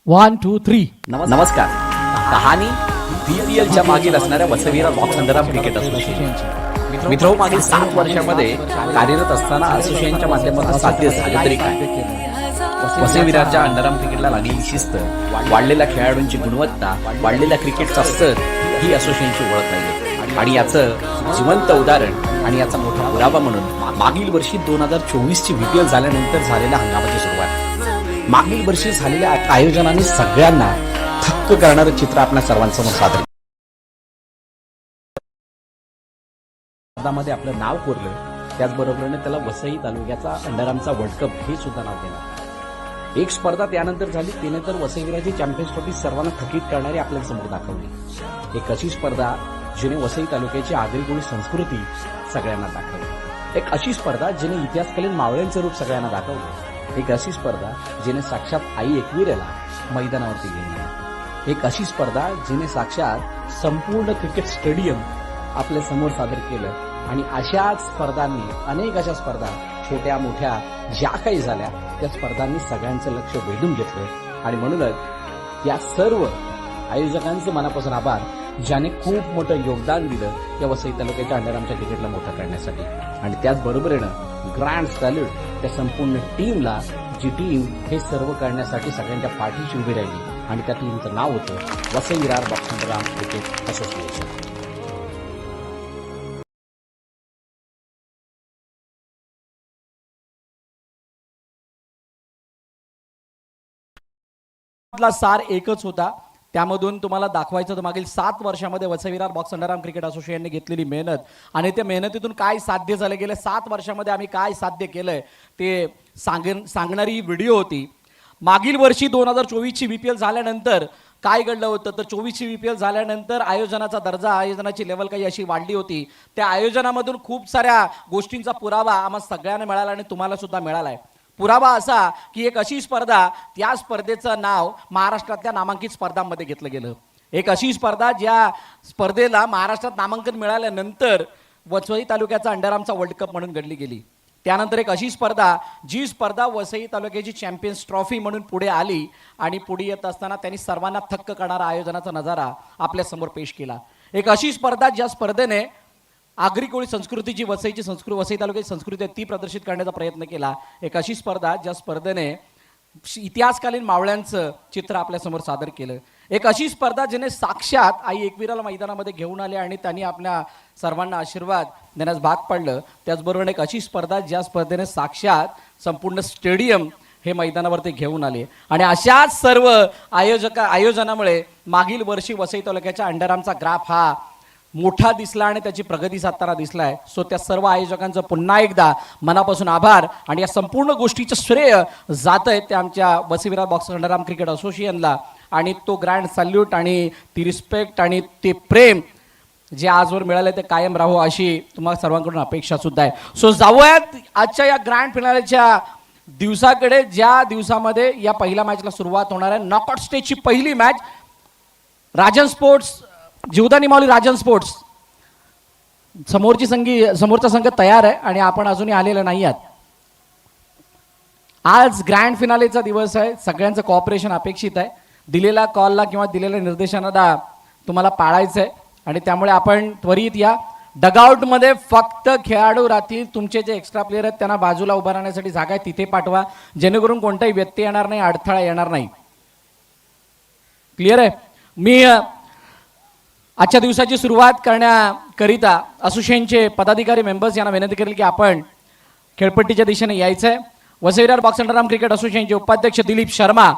One two three. नमस्कार. कहाणी BPLच्या मागील असणाऱ्या वसईविरा बॉक्स अंडरआर्म क्रिकेट असोसिएशन. मित्र, मागील 7 वर्षामध्ये कार्यरत असताना असोसिएशनच्या माध्यमातून साध्य झाले तरी काय, वसईविराच्या अंडरआर्म क्रिकेटला लागलेली शिस्त, वाढलेल्या खेळाडूंची गुणवत्ता, वाढलेल्या क्रिकेटचा स्तर ही असोसिएशनची ओळख राहिली. आणि याचं जिवंत उदाहरण आणि याचा मोठा पुरावा म्हणून मागील वर्षी 2024ची BPL झाल्यानंतर झालेल्या हंगामाची सुरुवात. मागील वर्षी झालेल्या आयोजनाने सगळ्यांना थक्क करणारं चित्र आपल्या सर्वांसमोर सादर मध्ये आपलं नाव कोरलं. त्याचबरोबरीने त्याला वसई तालुक्याचा अंडरआर्मचा वर्ल्ड कप हे सुद्धा नाव देणार. एक स्पर्धा त्यानंतर झाली, तिने तर वसईविराची चॅम्पियन्स ट्रॉफी सर्वांना थकीत करणारी आपल्या समोर दाखवली. एक अशी स्पर्धा जिने वसई तालुक्याची आगळीवेगळी संस्कृती सगळ्यांना दाखवली. एक अशी स्पर्धा जिने इतिहासकालीन मावळ्यांचं रूप सगळ्यांना दाखवलं. एक अशी स्पर्धा जिने साक्षात आई एकविरेला मैदानावरती घेऊन गेली. एक अशी स्पर्धा जिने साक्षात संपूर्ण क्रिकेट स्टेडियम आपल्या समोर सादर केलं. आणि अशाच स्पर्धांनी, अनेक अशा स्पर्धा छोट्या मोठ्या ज्या काही झाल्या, त्या स्पर्धांनी सगळ्यांचं लक्ष वेधून घेतलं. आणि म्हणूनच या सर्व आयोजकांचे मनापासून आभार, ज्याने खूप मोठं योगदान दिलं या वसई तालुक्याच्या अंडरआर्मच्या क्रिकेटला मोठं करण्यासाठी. आणि त्याचबरोबरीनं ग्रँड सॅल्यूट त्या संपूर्ण टीमला, जी टीम हे सर्व करण्यासाठी सगळ्यांच्या पाठीशी उभी राहिली. आणि त्या टीमचं नाव होतं Vasai Virar box underarm cricket association. सार एकच होता. त्यामधून तुम्हाला दाखवायचं तर मागील 7 वर्षामध्ये Vasai Virar box underarm cricket असोसिएशनने घेतलेली मेहनत आणि त्या मेहनतीतून काय साध्य झालं, गेल्या 7 वर्षामध्ये आम्ही काय साध्य केलंय ते सांगणारी व्हिडिओ होती. मागील वर्षी 2024ची BPL झाल्यानंतर काय घडलं होतं तर 24ची BPL झाल्यानंतर आयोजनाचा दर्जा, आयोजनाची लेवल काही अशी वाढली होती. त्या आयोजनामधून खूप साऱ्या गोष्टींचा पुरावा आम्हाला सगळ्यांना मिळाला आणि तुम्हाला सुद्धा मिळाला आहे. पुरावा असा की एक अशी स्पर्धा, त्या स्पर्धेचं नाव महाराष्ट्रातल्या नामांकित स्पर्धांमध्ये घेतलं गेलं. एक अशी स्पर्धा ज्या स्पर्धेला महाराष्ट्रात नामांकन मिळाल्यानंतर वसई तालुक्याचा अंडरआर्मचा वर्ल्ड कप म्हणून घडली गेली. त्यानंतर एक अशी स्पर्धा, जी स्पर्धा वसई तालुक्याची चॅम्पियन्स ट्रॉफी म्हणून पुढे आली. आणि पुढे येत असताना त्यांनी सर्वांना थक्क करणारा आयोजनाचा नजारा आपल्यासमोर पेश केला. एक अशी स्पर्धा ज्या स्पर्धेने आगरी कोळी संस्कृतीची, वसईची संस्कृती, वसई तालुक्याची संस्कृती आहे ती प्रदर्शित करण्याचा प्रयत्न केला. एक अशी स्पर्धा ज्या स्पर्धेने इतिहासकालीन मावळ्यांचं चित्र आपल्यासमोर सादर केलं. एक अशी स्पर्धा जिने साक्षात आई एकविराला मैदानामध्ये घेऊन आले आणि त्यांनी आपल्या सर्वांना आशीर्वाद देण्यास भाग पाडलं. त्याचबरोबर एक अशी स्पर्धा ज्या स्पर्धेने साक्षात संपूर्ण स्टेडियम हे मैदानावरती घेऊन आले. आणि अशाच सर्व आयोजनामुळे मागील वर्षी वसई तालुक्याच्या अंडरआर्मचा ग्राफ हा मोठा दिसला आणि त्याची प्रगती साधताना दिसलाय. सो त्या सर्व आयोजकांचं पुन्हा एकदा मनापासून आभार. आणि या संपूर्ण गोष्टीचं श्रेय जात आहे ते आमच्या Vasai Virar box underarm cricket असोसिएशनला. आणि तो ग्रँड सॅल्यूट आणि ती रिस्पेक्ट आणि ते प्रेम जे आजवर मिळाले ते कायम राहो अशी तुम्हाला सर्वांकडून अपेक्षा सुद्धा आहे. सो जाऊयात आजच्या या ग्रँड फिनालेच्या दिवसाकडे, ज्या दिवसामध्ये या पहिल्या मॅचला सुरुवात होणार आहे. नॉकआउट स्टेजची पहिली match Rajan sports, Jivdani Mauli Rajan sports. समोरचा संघ तयार आहे आणि आपण अजूनही आलेलं नाही आहात. आज ग्रँड फिनालेचा दिवस आहे. सगळ्यांचं कॉपरेशन अपेक्षित आहे. दिलेल्या कॉलला किंवा दिलेल्या निर्देशांना तुम्हाला पाळायचं आहे. आणि त्यामुळे आपण त्वरित या. डगआउटमध्ये फक्त खेळाडू राहतील. तुमचे जे एक्स्ट्रा प्लेयर आहेत त्यांना बाजूला उभा राहण्यासाठी जागा आहे तिथे पाठवा, जेणेकरून कोणताही व्यत्यय येणार नाही, अडथळा येणार नाही. क्लिअर आहे. मी आजच्या दिवसाची सुरुवात करण्याकरिता असोसिएशनचे पदाधिकारी मेंबर्स यांना विनंती करेल की आपण खेळपट्टीच्या दिशेने यायचं आहे. Vasai Virar box underarm cricket असोसिएशनचे उपाध्यक्ष Dilip Sharma,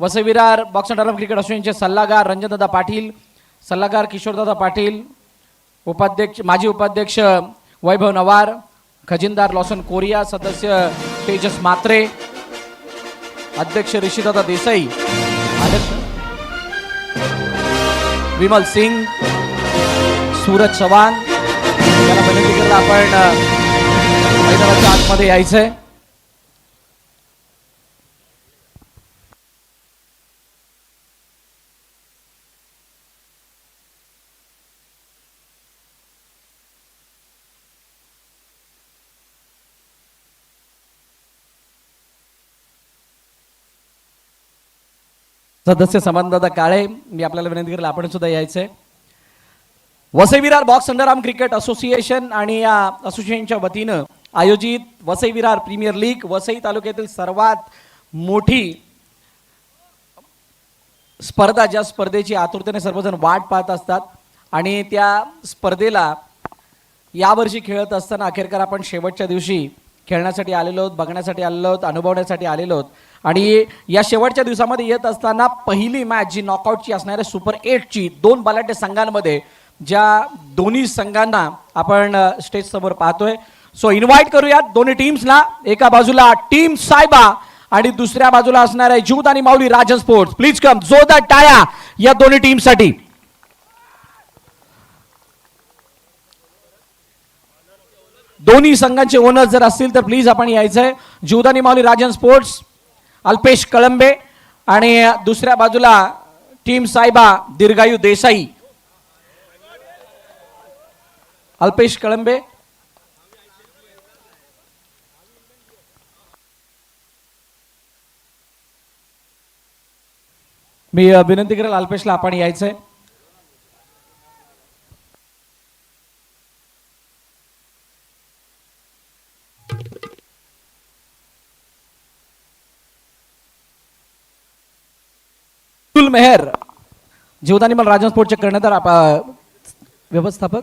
Vasai Virar box underarm cricket असोसिएशनचे सल्लागार रंजनदादा पाटील, सल्लागार किशोरदादा पाटील, उपाध्यक्ष माजी उपाध्यक्ष वैभव नवार, खजिनदार लॉसन कोरिया, सदस्य तेजस मात्रे, अध्यक्ष ऋषीदादा देसाई, विमल सिंग, सूरज चव्हाण यांना विनंती करत आपण मैदानाच्या आतमध्ये यायचंय. सदस्य संबंधदाता काळे, मी आपल्याला विनंती करेल आपण सुद्धा यायचंय. Vasai Virar box underarm cricket association आणि या असोसिएशनच्या वतीनं आयोजित वसई विरार प्रीमियर लीग, वसई तालुक्यातील सर्वात मोठी स्पर्धा, ज्या स्पर्धेची आतुरतेने सर्वजण वाट पाहत असतात आणि त्या स्पर्धेला यावर्षी खेळत असताना अखेरकार आपण शेवटच्या दिवशी खेळण्यासाठी आलेलो आहोत, बघण्यासाठी आलेलो आहोत, अनुभवण्यासाठी आलेलो आहोत. आणि या शेवटच्या दिवसामध्ये येत असताना पहिली मॅच जी नॉकआउटची असणार आहे सुपर 8ची, 2 बलाढ्य संघांमध्ये, ज्या दोन्ही संघांना आपण स्टेज समोर पाहतोय. सो इन्व्हाइट करूयात दोन्ही टीम्सला. एका बाजूला टीम सायबा आणि दुसऱ्या बाजूला असणार आहे Jivdani Mauli Rajan sports. Please come, जोरदार टाळ्या या दोन्ही टीमसाठी. दोन्ही संघांचे ओनर जर असतील तर प्लीज आपण यायचंय. जीवदानी माऊली राजन स्पोर्ट्स अल्पेश कळंबे आणि दुसऱ्या बाजूला टीम सायबा दीर्घायू देसाई. अल्पेश कळंबे, मी विनंती करेल अल्पेशला आपण यायचंय. मेहर जीवदानी माऊली राजन स्पोर्टचे कर्णधार व्यवस्थापक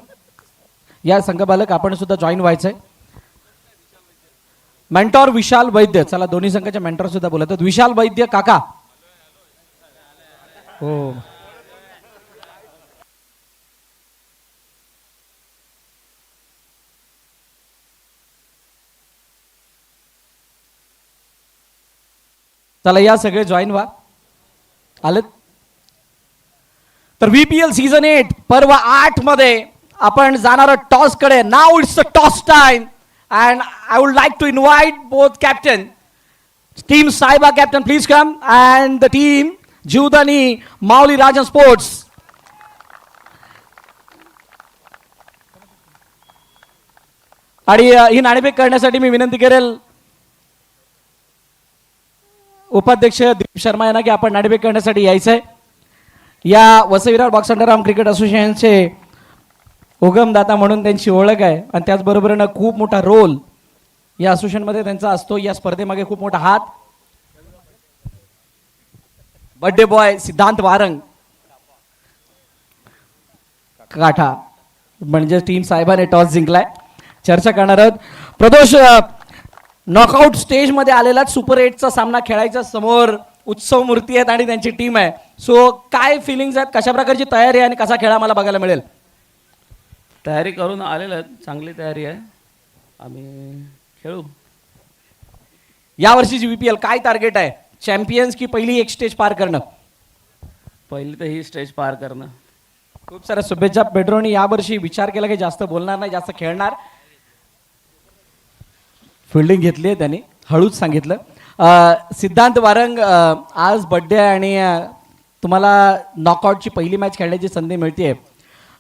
या संघबालक आपण सुद्धा जॉईन व्हायचंय. मेंटॉर विशाल वैद्य, चला दोन्ही संघाचे मेंटॉर सुद्धा बोलत आहेत. विशाल वैद्य काका, हो चला या सगळे जॉईन व्हा. आलेत तर VPL सीझन 8 पर्व 8 मध्ये आपण जाणार टॉस कडे. Now it's the toss time and I would like to invite both captain. Team Saiba captain please come and the team Jivdani Mauli Rajan sports. आणि ही नाणेफेक करण्यासाठी मी विनंती करेल उपाध्यक्ष दिलीप शर्मा यांना की आपण नाणेफेक करण्यासाठी यायचंय. या Vasai Virar box underarm cricket असोसिएशनचे उगमदाता म्हणून त्यांची ओळख आहे आणि त्याचबरोबरीनं खूप मोठा रोल या असोसिएशनमध्ये त्यांचा असतो. या स्पर्धेमागे खूप मोठा हात बर्थडे बॉय सिद्धांत वारंग काठा म्हणजे टीम साहेबाने टॉस जिंकलाय. चर्चा करणार आहोत. प्रदोष नॉकआउट स्टेज मध्ये आलेला सुपर 8चा सामना खेळायचा, समोर उत्सव मूर्ती आहेत आणि त्यांची टीम आहे. सो काय फिलिंग्स आहेत, कशा प्रकारची तयारी आहे आणि कसा खेळ आम्हाला बघायला मिळेल? तयारी करून आलेलं आहे, चांगली तयारी आहे, आम्ही खेळू. यावर्षीची VPL काय टार्गेट आहे? चॅम्पियन्स की पहिली एक स्टेज पार करणं? पहिली तर ही स्टेज पार करणं. खूप साऱ्या शुभेच्छा. पेड्रोनी यावर्षी विचार केला की जास्त बोलणार नाही, जास्त खेळणार. फिल्डिंग घेतली आहे त्यांनी, हळूच सांगितलं. सिद्धांत वारंग, आज बर्थडे आहे आणि तुम्हाला नॉकआउटची पहिली मॅच खेळण्याची संधी मिळते.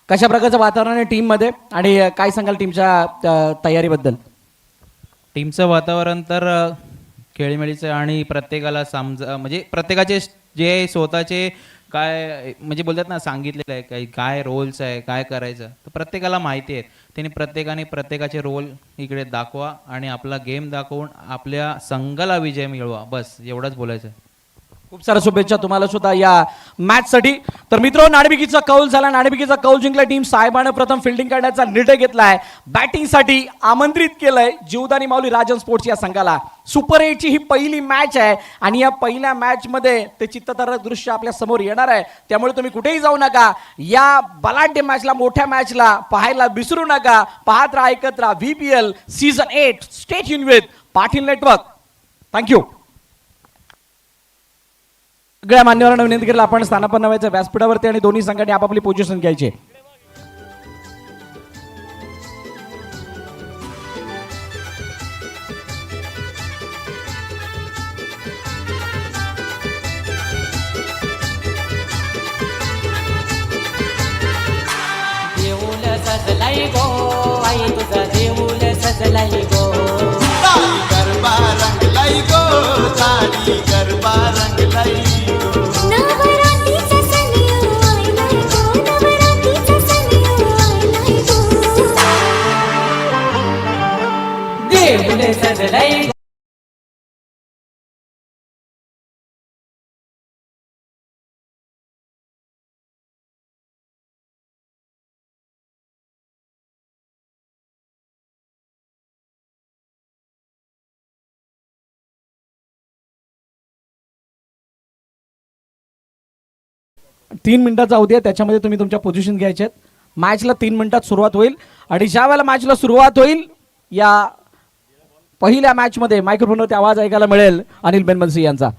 कशा प्रकारचं वातावरण आहे टीममध्ये आणि काय सांगाल टीमच्या तयारीबद्दल? टीमचं वातावरण तर खेळीमेळीचं आणि प्रत्येकाला म्हणजे प्रत्येकाचे जे स्वतःचे काय म्हणजे बोलतात ना, सांगितलेलं आहे काही काय रोल्स आहे, काय करायचं, तर प्रत्येकाला माहिती आहे. त्यांनी प्रत्येकाने प्रत्येकाचे रोल इकडे दाखवा आणि आपला गेम दाखवून आपल्या संघाला विजय मिळवा, बस एवढंच बोलायचं आहे. खूप साऱ्या शुभेच्छा तुम्हाला सुद्धा या मॅच साठी. तर मित्र, नाणेफेकीचा कौल झाला. नाणेफेकीचा कौल जिंकला. टीम साहेबानं प्रथम फिल्डिंग करण्याचा निर्णय घेतलाय. बॅटिंगसाठी आमंत्रित केलंय जीवदानी माऊली राजन स्पोर्ट्स या संघाला. सुपर 8ची ही पहिली मॅच आहे आणि या पहिल्या मॅच मध्ये ते चित्तथरारक दृश्य आपल्या समोर येणार आहे. त्यामुळे तुम्ही कुठेही जाऊ नका. या बलाढ्य मॅचला, मोठ्या मॅचला पाहायला विसरू नका. पाहत राहा, ऐकत राहा VPL season 8. Stay tune with Patil network. Thank you. सगळ्या मान्यवरांना विनंती केलं आपण स्थानापन्न व्हायचं व्यासपीठावरती आणि दोन्ही संघांनी आपापली पोझिशन घ्यायची. देऊळ सजलाई गो आई, तुझा देऊळ सजलाई गो. गरबा रंगलाई गो, साडी गरबा रंगलाई गो. 3 मिनिटाचा अवधी आहे, त्याच्यामध्ये तुम्ही तुमच्या पोझिशन घ्यायचे आहेत. मॅचला 3 मिनिटात सुरुवात होईल आणि ज्या वेळेला मॅचला सुरुवात होईल या पहिल्या मॅचमध्ये मायक्रोफोनवरती आवाज ऐकायला मिळेल अनिल बेनबन्सी यांचा.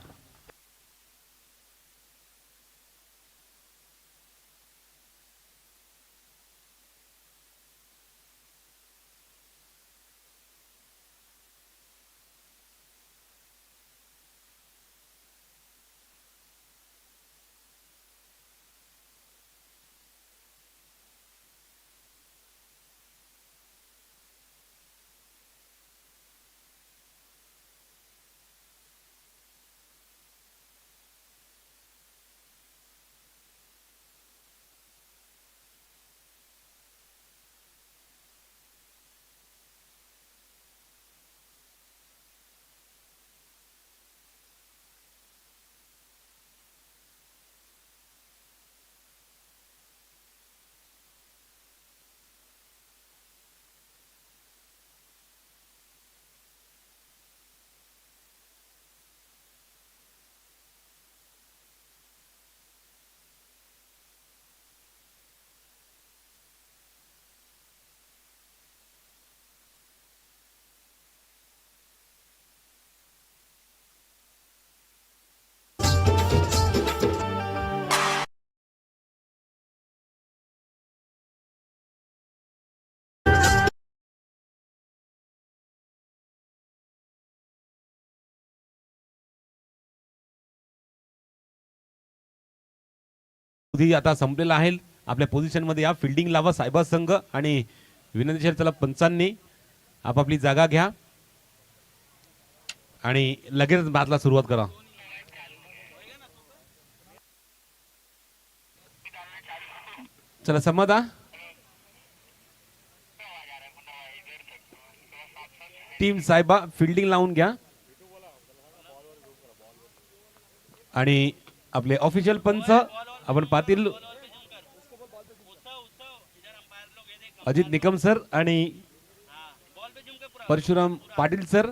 अवधी आता संपलेला आहे. आपल्या पोझिशन मध्ये या, फिल्डिंग लावा सायबा संघ आणि विनंती चला पंचांनी आपापली जागा घ्या आणि लगेच मॅचला सुरुवात करा. चला समजा टीम सायबा फिल्डिंग लावून घ्या आणि आपले ऑफिशियल पंच आपण पाटील अजित निकम सर आणि परशुराम पाटील सर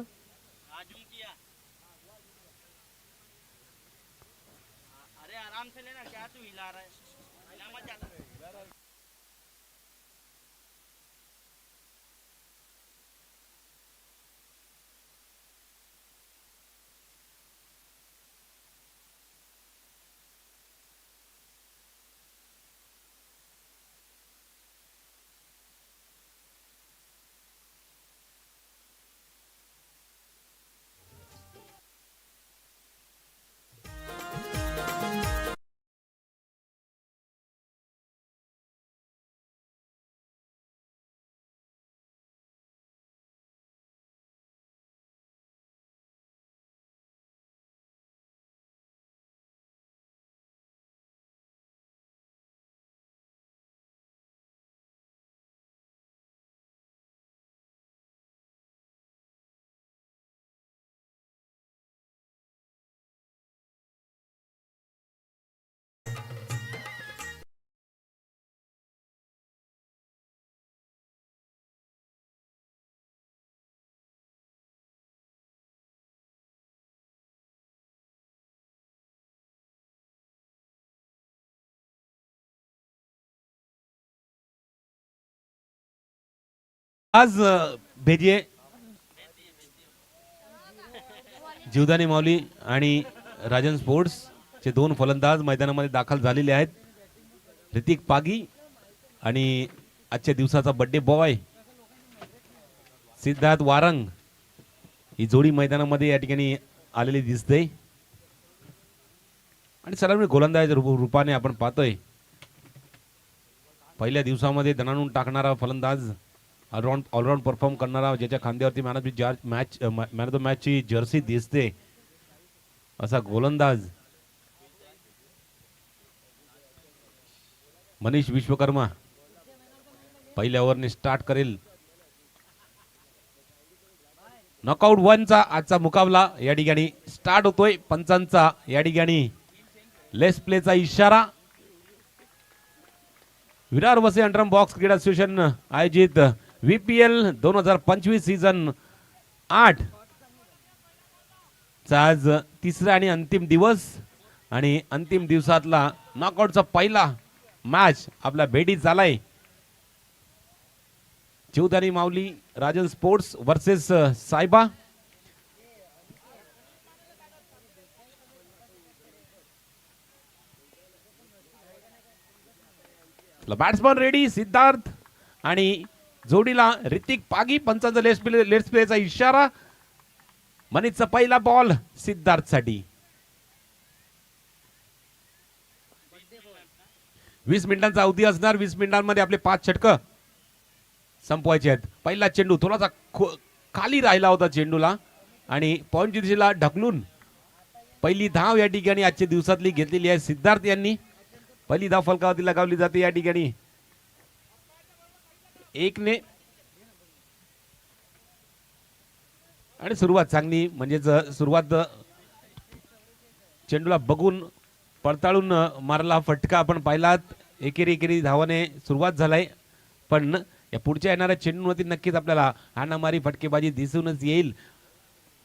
आज भेजिये जीवदानी माऊली आणि राजन स्पोर्ट्स चे दोन फलंदाज मैदानामध्ये दाखल झालेले आहेत. ऋतिक पागी आणि आजच्या दिवसाचा बर्थडे बॉय सिद्धार्थ वारंग ही जोडी मैदानामध्ये या ठिकाणी आलेली दिसते आणि सर्वांनी गोलंदाज रूपाने आपण पाहतोय. पहिल्या दिवसामध्ये दणाणून टाकणारा फलंदाज, ऑलराऊंड परफॉर्म करणारा, ज्याच्या खांद्यावरती मॅन ऑफ द मॅच ची जर्सी दिसते असा गोलंदाज मनीष विश्वकर्मा पहिल्या ओव्हरने स्टार्ट करेल. नॉकआउट 1 चा आजचा मुकाबला या ठिकाणी स्टार्ट होतोय. पंचांचा या ठिकाणी लेस प्लेचा इशारा. विरार वसई अंडरम बॉक्स क्रीडा असोसिएशन आयोजित VPL 2025 सीझन 8 चा आज तिसरा आणि अंतिम दिवस. आणि अंतिम दिवसातला नॉकआउटचा पहिला मॅच आपला भेटीत झालाय. जीवदानी माऊली राजन स्पोर्ट्स वर्सेस सायबा. बॅट्समन रेडी सिद्धार्थ आणि जोडीला ऋतिक पागी. पंचांचा लेट्स प्लेचा इशारा. मनीषचा पहिला बॉल सिद्धार्थ साठी. 20 मिनिटांचा अवधी असणार. 20 मिनिटांमध्ये आपले 5 षटकं संपवायचे आहेत. पहिला चेंडू थोडासा खाली राहिला होता चेंडूला आणि पॉईंटची दिशेला ढकलून पहिली धाव या ठिकाणी आजच्या दिवसातली घेतलेली आहे सिद्धार्थ यांनी. पहिली धाव फलकावरती लगावली जाते या ठिकाणी 1 ने. आणि सुरुवात चांगली म्हणजेच सुरुवात चेंडूला बघून पडताळून मारला फटका आपण पाहिलात. एकेरी धावाने सुरुवात झालाय पण या पुढच्या येणाऱ्या चेंडूवरती नक्कीच आपल्याला हाणामारी फटकेबाजी दिसूनच येईल.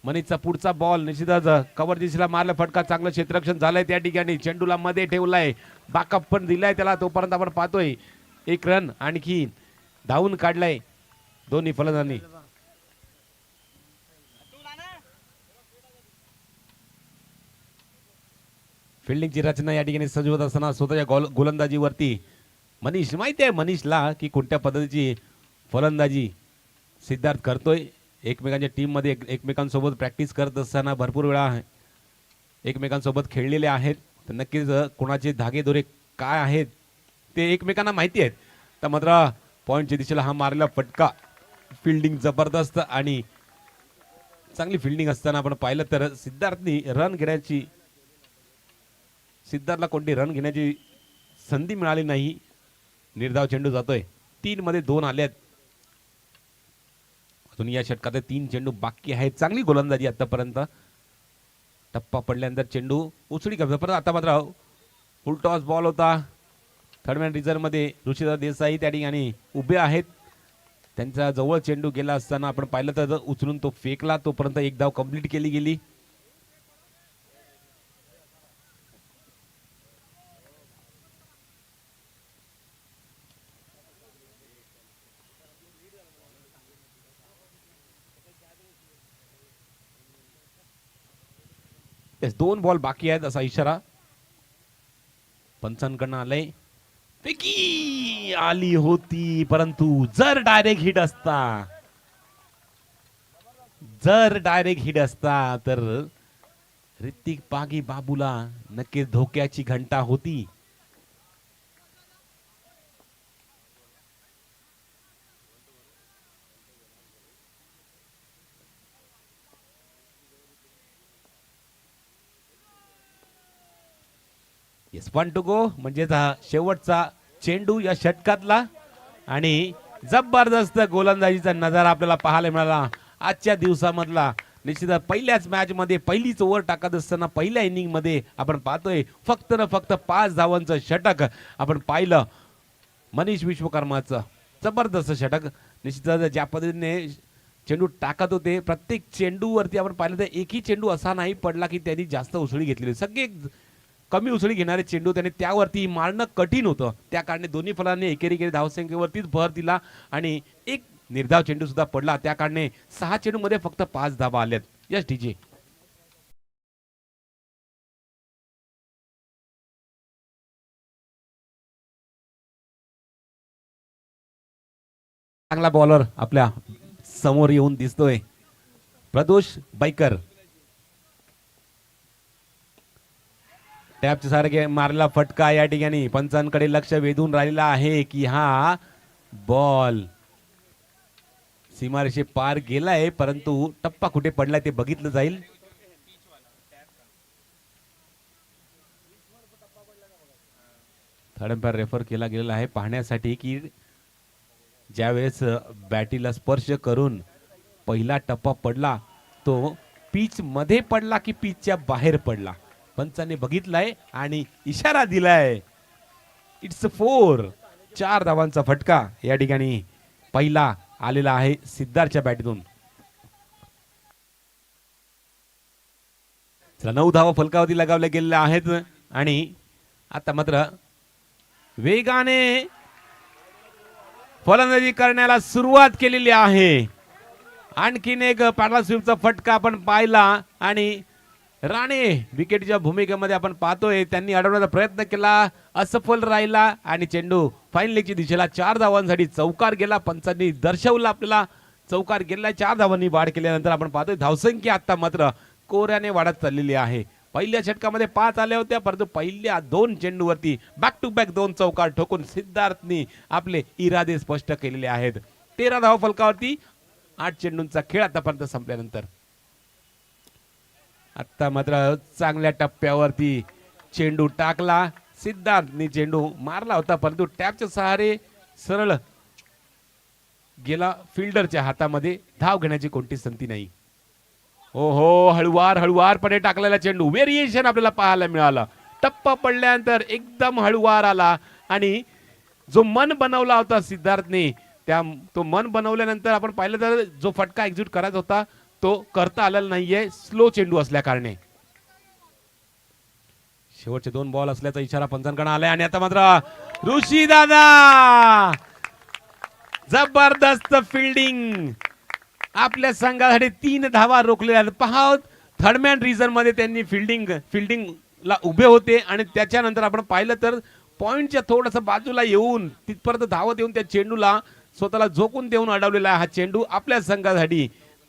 मनीषचा पुढचा बॉल निश्चितच कव्हर दिशेला मारला फटका. चांगलं क्षेत्ररक्षण झालंय त्या ठिकाणी. चेंडूला मध्ये ठेवलाय. बॅकअप पण दिलाय त्याला. तोपर्यंत आपण पाहतोय 1 रन आणखी धावून काढलाय दोन्ही फलंदाजांनी. फिल्डिंगची रचना या ठिकाणी सज्ज होत असताना स्वतःच्या गोलंदाजीवरती मनीष माहिती आहे मनीषला की कोणत्या पद्धतीची फलंदाजी सिद्धार्थ करतोय. एकमेकांच्या टीम मध्ये एकमेकांसोबत प्रॅक्टिस करत असताना भरपूर वेळा एकमेकांसोबत खेळलेले आहेत. तर नक्कीच कोणाचे धागेदोरे काय आहेत ते एकमेकांना माहिती आहेत. तर मात्र पॉईंटच्या दिशेला हा मारलेला फटका. फिल्डिंग जबरदस्त आणि चांगली फिल्डिंग असताना आपण पाहिलं तर सिद्धार्थला कोणती रन घेण्याची संधी मिळाली नाही. निर्धाव चेंडू जातोय. 3 मध्ये 2 आलेत. अजून या षटकात 3 चेंडू बाकी आहेत. चांगली गोलंदाजी आतापर्यंत. टप्पा पडल्यानंतर चेंडू उचडी करतो परत. आता मात्र फुल टॉस बॉल होता. थर्डमॅन रिझर्व मध्ये ऋषिधर देसाई त्या ठिकाणी उभे आहेत. त्यांच्या जवळ चेंडू गेला असताना आपण पाहिलं तर उचलून तो फेकला. तोपर्यंत 1 धाव कंप्लीट केली गेली. दोन बॉल बाकी आहेत असा इशारा पंचांकडनं आलाय. फेकी आली होती परंतु जर डायरेक्ट हिट असता तर ऋतिक पागी बाबूला नक्कीच धोक्याची घंटा होती. येस 1 टू गो म्हणजेच हा शेवटचा चेंडू या षटकातला आणि जबरदस्त गोलंदाजीचा नजारा आपल्याला पाहायला मिळाला आजच्या दिवसामधला. निश्चितच पहिल्याच मॅच मध्ये पहिलीच ओव्हर टाकत असताना पहिल्या इनिंग मध्ये आपण पाहतोय फक्त 5 धावांचं षटक आपण पाहिलं. मनीष विश्वकर्माचं जबरदस्त षटक. निश्चितच ज्या पद्धतीने चेंडू टाकत होते प्रत्येक चेंडूवरती आपण पाहिलं तर एकही चेंडू असा नाही पडला की त्यांनी जास्त उसळी घेतलेली. सगळे कमी उसळी घेणारे चेंडू त्याने त्यावरती मारणं कठीण होतं. त्या कारणे दोन्ही फलांनी एकेरी धावसंख्येवरतीच भर दिला आणि एक निर्धाव चेंडू सुद्धा पडला. त्या कारणे 6 चेंडू मध्ये फक्त 5 धावा आल्यात. Yes DJ. चांगला बॉलर आपल्या समोर येऊन दिसतोय प्रदोष बाईकर. टॅपच्या सारखे मारला फटका या ठिकाणी पंचांकडे लक्ष वेधून राहिलेला आहे की हा बॉल सीमारेषे पार गेलाय परंतु टप्पा कुठे पडलाय ते बघितलं जाईल. थर्ड एम्पायर रेफर केला गेलेला आहे पाहण्यासाठी की ज्यावेळेस बॅटीला स्पर्श करून पहिला टप्पा पडला तो पिच मध्ये पडला की पिचच्या बाहेर पडला. पंचांनी बघितलाय आणि इशारा दिलाय. इट्स 4. 4 धावांचा फटका या ठिकाणी पहिला आलेला आहे सिद्धार्थच्या बॅटीतून. 9 धावा फलकावरती लगावल्या गेलेल्या आहेत. आणि आता मात्र वेगाने फलंदाजी करण्याला सुरुवात केलेली आहे. आणखीन एक पाटला स्वीपचा फटका आपण पाहिला आणि राणे विकेटच्या भूमिकेमध्ये आपण पाहतोय त्यांनी अडवण्याचा प्रयत्न केला, असफल राहिला आणि चेंडू फाईन लेगच्या दिशेला 4 धावांसाठी चौकार गेला. पंचांनी दर्शवलं आपल्याला चौकार गेला. 4 धावांनी वाढ केल्यानंतर आपण पाहतोय धावसंख्या आता मात्र कोऱ्याने वाढत चाललेली आहे. पहिल्या षटकामध्ये 5 आल्या होत्या, परंतु पहिल्या 2 चेंडूवरती बॅक टू बॅक 2 चौकार ठोकून सिद्धार्थनी आपले इरादे स्पष्ट केलेले आहेत. 13 धावा फलकावरती 8 चेंडूंचा खेळ आतापर्यंत संपल्यानंतर आता मात्र चांगल्या टप्प्यावरती चेंडू टाकला. सिद्धार्थनी चेंडू मारला होता, परंतु टॅपच्या सहारे सरळ गेला फिल्डरच्या हातामध्ये. धाव घेण्याची कोणती संधी नाही. हो हळुवारपणे टाकलेला चेंडू, व्हेरिएशन आपल्याला पाहायला मिळाला. टप्पा पडल्यानंतर एकदम हळुवार आला आणि जो मन बनवला होता सिद्धार्थने तो मन बनवल्यानंतर आपण पाहिलं तर जो फटका एक्झिक्यूट करायचा होता तो करता आलेला नाहीये स्लो चेंडू असल्या कारणे. शेवटचे 2 बॉल असल्याचा इशारा पंचांकडे आलाय आणि आता मात्र ऋषी दादा जबरदस्त फिल्डिंग आपल्या संघासाठी 3 धावा रोखलेल्या. पहा थर्डमॅन रिझन मध्ये त्यांनी फिल्डिंगला उभे होते आणि त्याच्यानंतर आपण पाहिलं तर पॉइंटच्या थोडस बाजूला येऊन तिथपर्यंत धावत येऊन त्या चेंडूला स्वतःला झोकून देऊन अडवलेला हा चेंडू आपल्या संघासाठी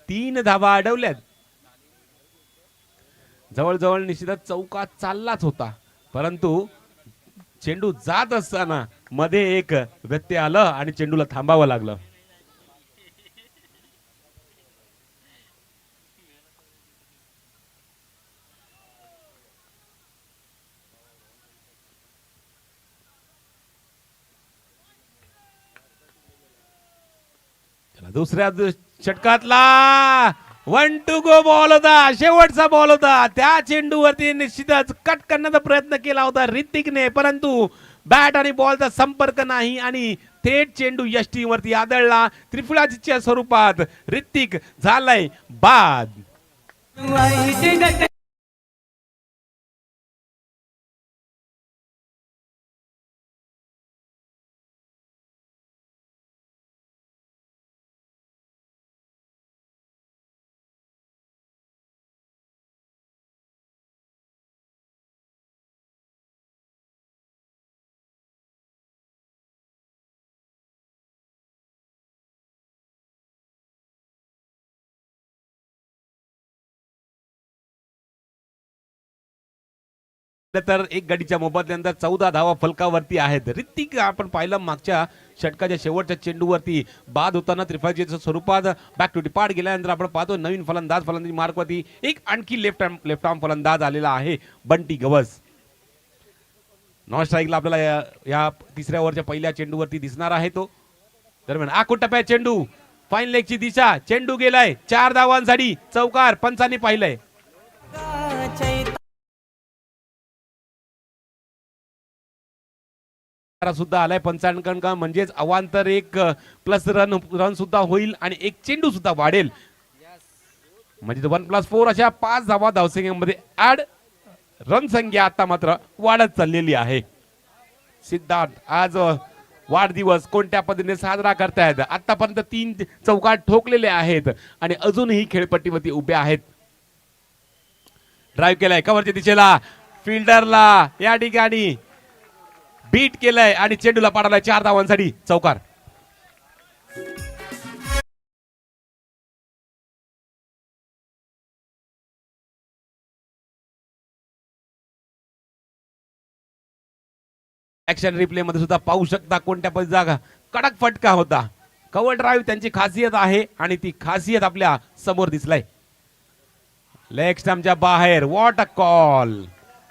3 धावा अडवल्यात. जवळजवळ निश्चितच चौकात चाललाच होता, परंतु चेंडू जात असताना मध्ये एक व्यत्यय आलं आणि चेंडूला थांबावं लागलं. दुसऱ्या षटकातला 1 to go बॉल होता, शेवटचा बॉल होता. त्या चेंडूवरती निश्चितच कट करण्याचा प्रयत्न केला होता ऋतिकने, परंतु बॅट आणि बॉलचा संपर्क नाही आणि थेट चेंडू यष्टी वरती आदळला. त्रिफुलाच्या स्वरूपात ऋतिक झालाय बाद. तर एक गडीच्या मोबदल्यानंतर 14 धावा फलकावरती आहेत. ऋतिक आपण पाहिलं मागच्या षटकाच्या शेवटच्या चेंडूवरती बाद होताना त्रिफळाच्या स्वरूपात बॅक टू डिपार्ट गेल्यानंतर आपण पाहतो नवीन फलंदाजी मार्कवरती एक आणखी लेफ्ट आर्म फलंदाज आलेला आहे बंटी गवस. नॉन स्ट्राईकला आपल्याला या तिसऱ्या ओव्हरच्या पहिल्या चेंडूवरती दिसणार आहे तो. दरम्यान आखूट टप्प्यात चेंडू फाईन लेगची दिशा, चेंडू गेलाय 4 धावांसाठी चौकार पंचांनी पाहिलंय. सुद्धा आलाय पंचांकन म्हणजेच अवांतर एक प्लस रन सुद्धा होईल आणि एक चेंडू सुद्धा वाढेल. म्हणजे 1+4 अशा 5 धावा धावसंख्येमध्ये ऍड. रन संख्या आता मात्र वाढत चाललेली आहे. सिद्धार्थ आज वाढदिवस कोणत्या पद्धतीने साजरा करतायत. आतापर्यंत 3 चौकार ठोकलेले आहेत आणि अजूनही खेळपट्टीवरती उभे आहेत. ड्राईव्ह केलाय कव्हरच्या दिशेला, फिल्डरला या ठिकाणी बीट केलंय आणि चेंडूला पाडलाय 4 धावांसाठी चौकार. ऍक्शन रिप्ले मध्ये सुद्धा पाहू शकता कोणत्या पण जागा कडक फटका होता. कव्हर ड्राईव्ह त्यांची खासियत आहे आणि ती खासियत आपल्या समोर दिसलाय. लेग स्टंपच्या बाहेर व्हॉट अ कॉल.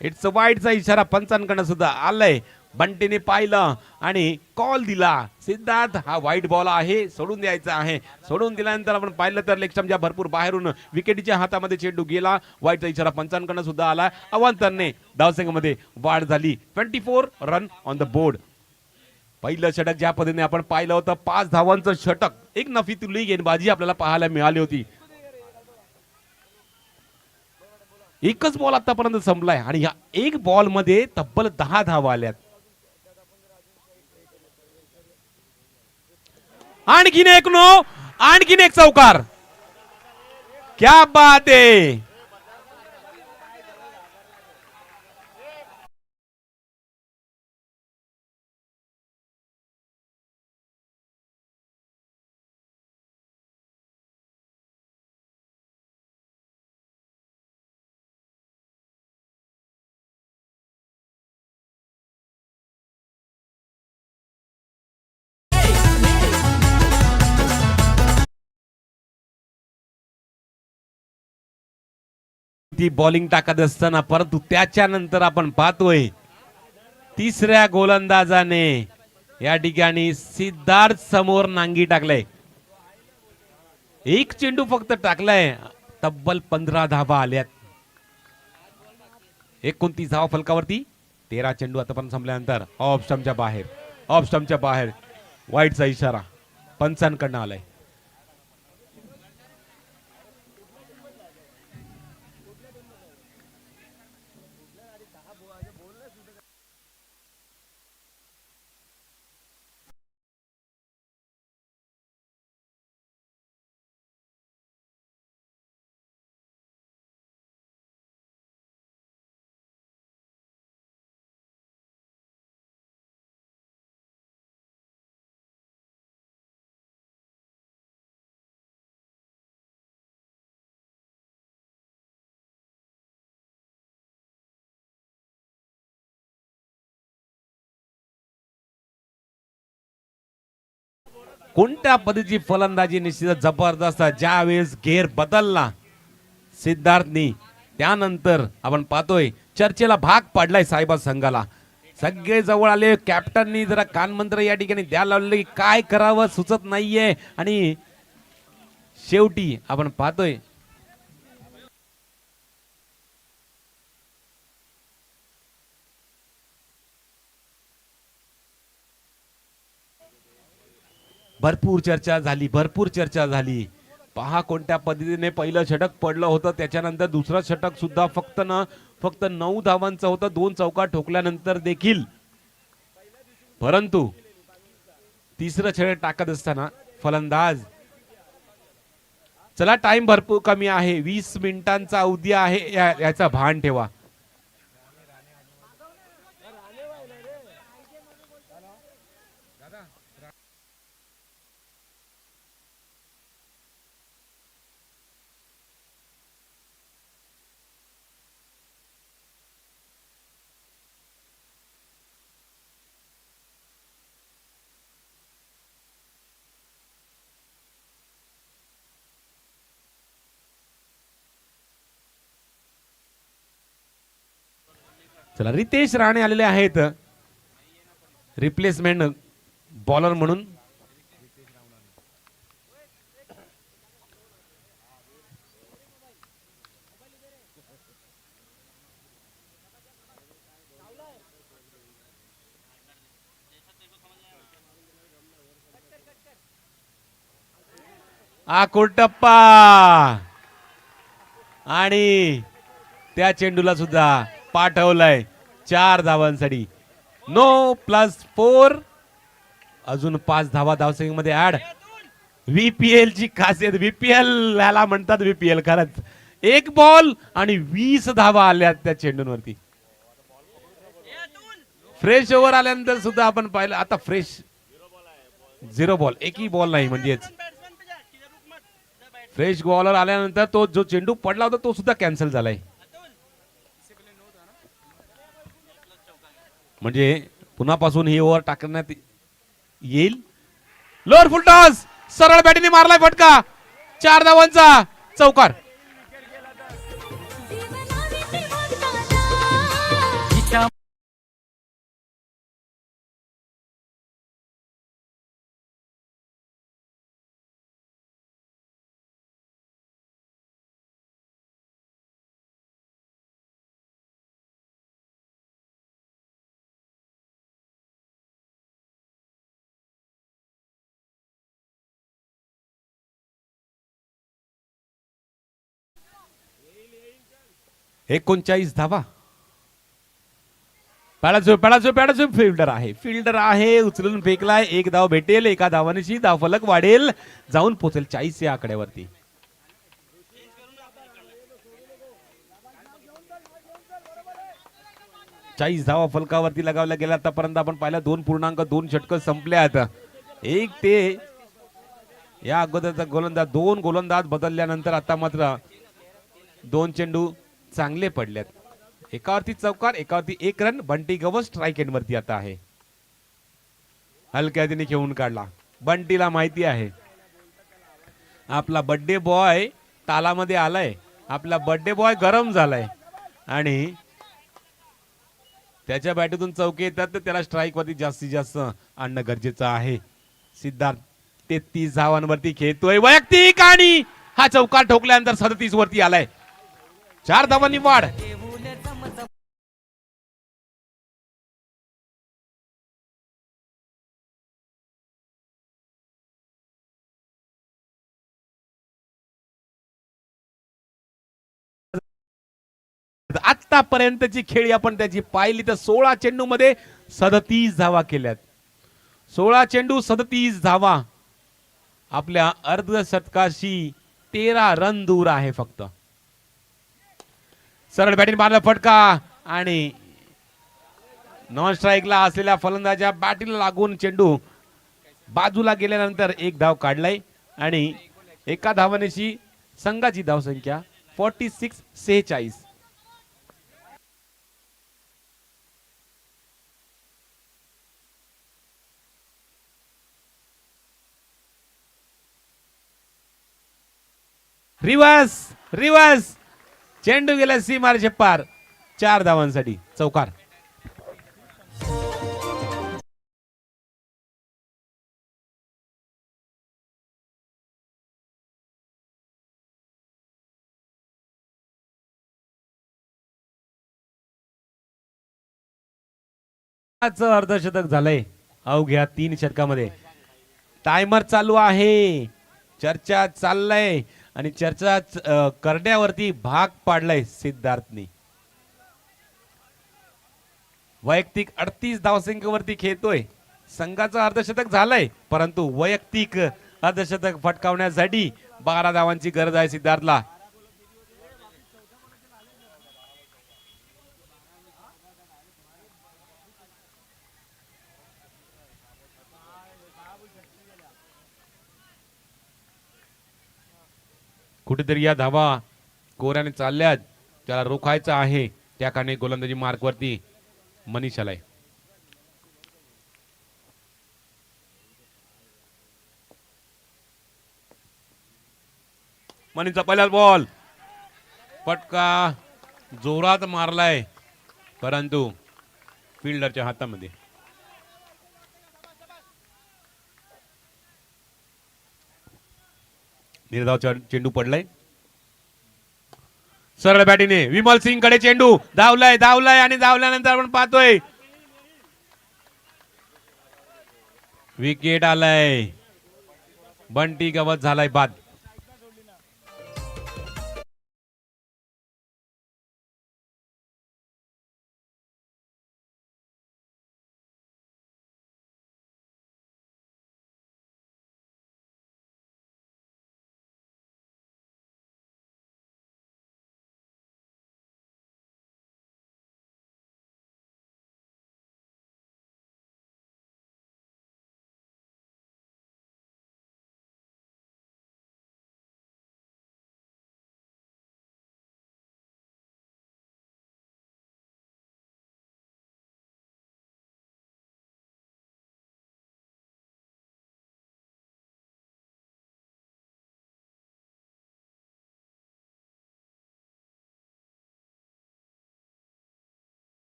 इट्स वाईडचा इशारा पंचांकडे सुद्धा आलाय. बंटीने पाहिलं आणि कॉल दिला. सिद्धार्थ हा वाईट बॉल आहे, सोडून द्यायचा आहे. सोडून दिल्यानंतर आपण पाहिलं तर लेग स्टंपच्या भरपूर बाहेरून विकेटच्या हातामध्ये चेंडू गेला. वाईटचा इशारा पंचांकडे सुद्धा आला. अवांतरने धावसंख्येमध्ये वाढ झाली. 24 रन ऑन द बोर्ड. पहिलं षटक ज्या पद्धतीने आपण पाहिलं होतं 5 धावांचं षटक, एक नफीतुल्ली गेंदबाजी आपल्याला पाहायला मिळाली होती. एकच बॉल आतापर्यंत संपलाय आणि या एक बॉल मध्ये तब्बल 10 धावा आल्यात. आणखीन एक नो, आणखीन एक चौकार. क्या बात आहे. ती बॉलिंग टाकत असताना परंतु त्याच्यानंतर आपण पाहतोय तिसऱ्या गोलंदाजाने या ठिकाणी सिद्धार्थ समोर नांगी टाकलंय. एक चेंडू फक्त टाकलाय, तब्बल 15 धावा आल्यात. 29 धावा फलकावरती. 13 चेंडू आतापर्यंत संपल्यानंतर ऑफ स्टंपच्या बाहेर, ऑफ स्टंपच्या बाहेर वाईटचा इशारा पंचांकडनं आलाय. कोणत्या पद्धतीची फलंदाजी निश्चितच जबरदस्त. ज्या वेळेस घेर बदलला सिद्धार्थनी त्यानंतर आपण पाहतोय चर्चेला भाग पाडलाय साहेबा संघाला. सगळे जवळ आले. कॅप्टननी जरा कानमंत्र या ठिकाणी द्यायला लावले की काय करावं सुचत नाहीये आणि शेवटी आपण पाहतोय भरपूर चर्चा झाली, भरपूर चर्चा झाली. पहा कोणत्या पद्धतीने पहिलं षटक पडलं होतं, त्याच्यानंतर दुसरं षटक सुद्धा फक्त 9 धावांचं होतं 2 चौका ठोकल्यानंतर देखील. परंतु तिसरं षटक टाकत असताना फलंदाज, चला टाइम भरपूर कमी आहे, 20 मिनिटांचा अवधी आहे, याचा भान ठेवा. चला रितेश राणे आलेले आहेत रिप्लेसमेंट बॉलर म्हणून. कोटप्पा आणि त्या चेंडूला सुद्धा पाठवलंय 4 धावांसाठी. नो +4 अजून 5 धावा धावसंख्येमध्ये ऍड. व्हीपीएल ची खासियत, व्हीपीएल याला म्हणतात व्हीपीएल खरंच. 1 बॉल आणि 20 धावा आल्यात त्या चेंडूंवरती. फ्रेश ओव्हर आल्यानंतर सुद्धा आपण पाहिलं आता फ्रेश 0 बॉल, एकही बॉल नाही. म्हणजेच फ्रेश बॉलर आल्यानंतर तो जो चेंडू पडला होता तो सुद्धा कॅन्सल झालाय. म्हणजे पुन्हापासून ही ओव्हर टाकण्यात येईल. लोअर फुल टॉस, सरळ बॅटीने मारलाय फटका, 4 धावांचा चौकार. 39 धावा. पॅडाचो फिल्डर आहे उचलून फेकलाय. एक धाव भेटेल, एका धावानेची धाव फलक वाढेल, जाऊन पोहोचेल 40 या आकड्यावरती. चाळीस धावा फलकावरती लगावल्या गेल्या. आतापर्यंत आपण पाहिलं 2.2 षटकं संपल्यात. एक ते या अगोदरचा गोलंदाज, 2 गोलंदाज बदलल्यानंतर आता मात्र 2 चेंडू चांगले पडलेत. एकावरती चौकार, एकावरती 1 run. Bunty Gawas strike end वरती आता आहे. हलक्या हातीने खेळून काढला. बंटीला माहिती आहे आपला बर्थडे बॉय तालामध्ये आलाय, आपला बर्थडे बॉय गरम झालाय आणि त्याच्या बॅटीतून चौके येतात तर त्याला स्ट्राईक वरती जास्तीत जास्त आणणं गरजेचं आहे. सिद्धार्थ 33 धावांवरती खेळतोय वैयक्तिक आणि हा चौकार ठोकल्यानंतर 37 वरती आलाय. 4 धावांनी वाढ. आतापर्यंतची खेळी आपण त्याची पाहिली तर 16 चेंडू मध्ये 37 धावा केल्यात. 16 चेंडू 37 धावा. आपल्या अर्धशतकाशी 13 रन दूर आहे फक्त. सरळ बॅटिंग मारला फटका आणि नॉन स्ट्राईकला असलेल्या फलंदाजा बॅटीला लागून चेंडू बाजूला गेल्यानंतर 1 धाव काढलाय आणि एका धावानेची संघाची धावसंख्या 46-46. रिवर्स चेंडू गेला सीमारेषे पार. 4 धावांसाठी चौकार. अर्धशतक झालंय अवघ्या 3 षटकामध्ये. टायमर चालू आहे, चर्चा चाललंय आणि चर्चा करण्यावरती भाग पाडलाय सिद्धार्थनी. वैयक्तिक 38 धावसंख्येवरती खेळतोय. संघाचं अर्धशतक झालंय परंतु वैयक्तिक अर्धशतक फटकावण्यासाठी 12 धावांची गरज आहे सिद्धार्थला. कुठेतरी या धावा कोऱ्याने चालल्यात, त्याला रोखायचं आहे. त्या कारणे गोलंदाजी मार्कवरती मनीष आलाय. मनीषचा पहिला बॉल फटका जोरात मारलाय परंतु फिल्डरच्या हातामध्ये. निर्धाव चेंडू पडलाय. सरळ बॅटीने विमल सिंग कडे चेंडू धावलाय आणि धावल्यानंतर आपण पाहतोय विकेट आलाय. बंटी गवत झालाय बाद.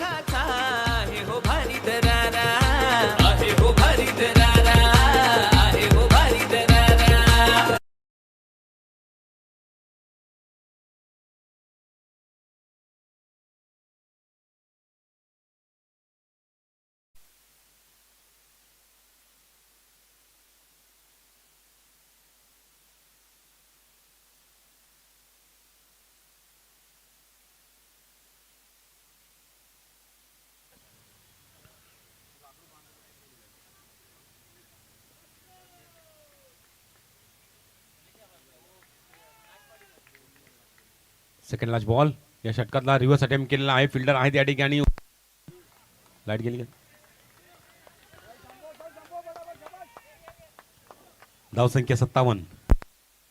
सुखाचा आहे हो भारी दरारा, आहे हो भारी दरारा, आहे हो भारी दरारा. सेकंड लास्ट बॉल या षटकातला रिव्हर्स अटेम्प्ट केलेला आहे. फिल्डर आहेत या ठिकाणी. लाईट गेली का? धावसंख्या 57,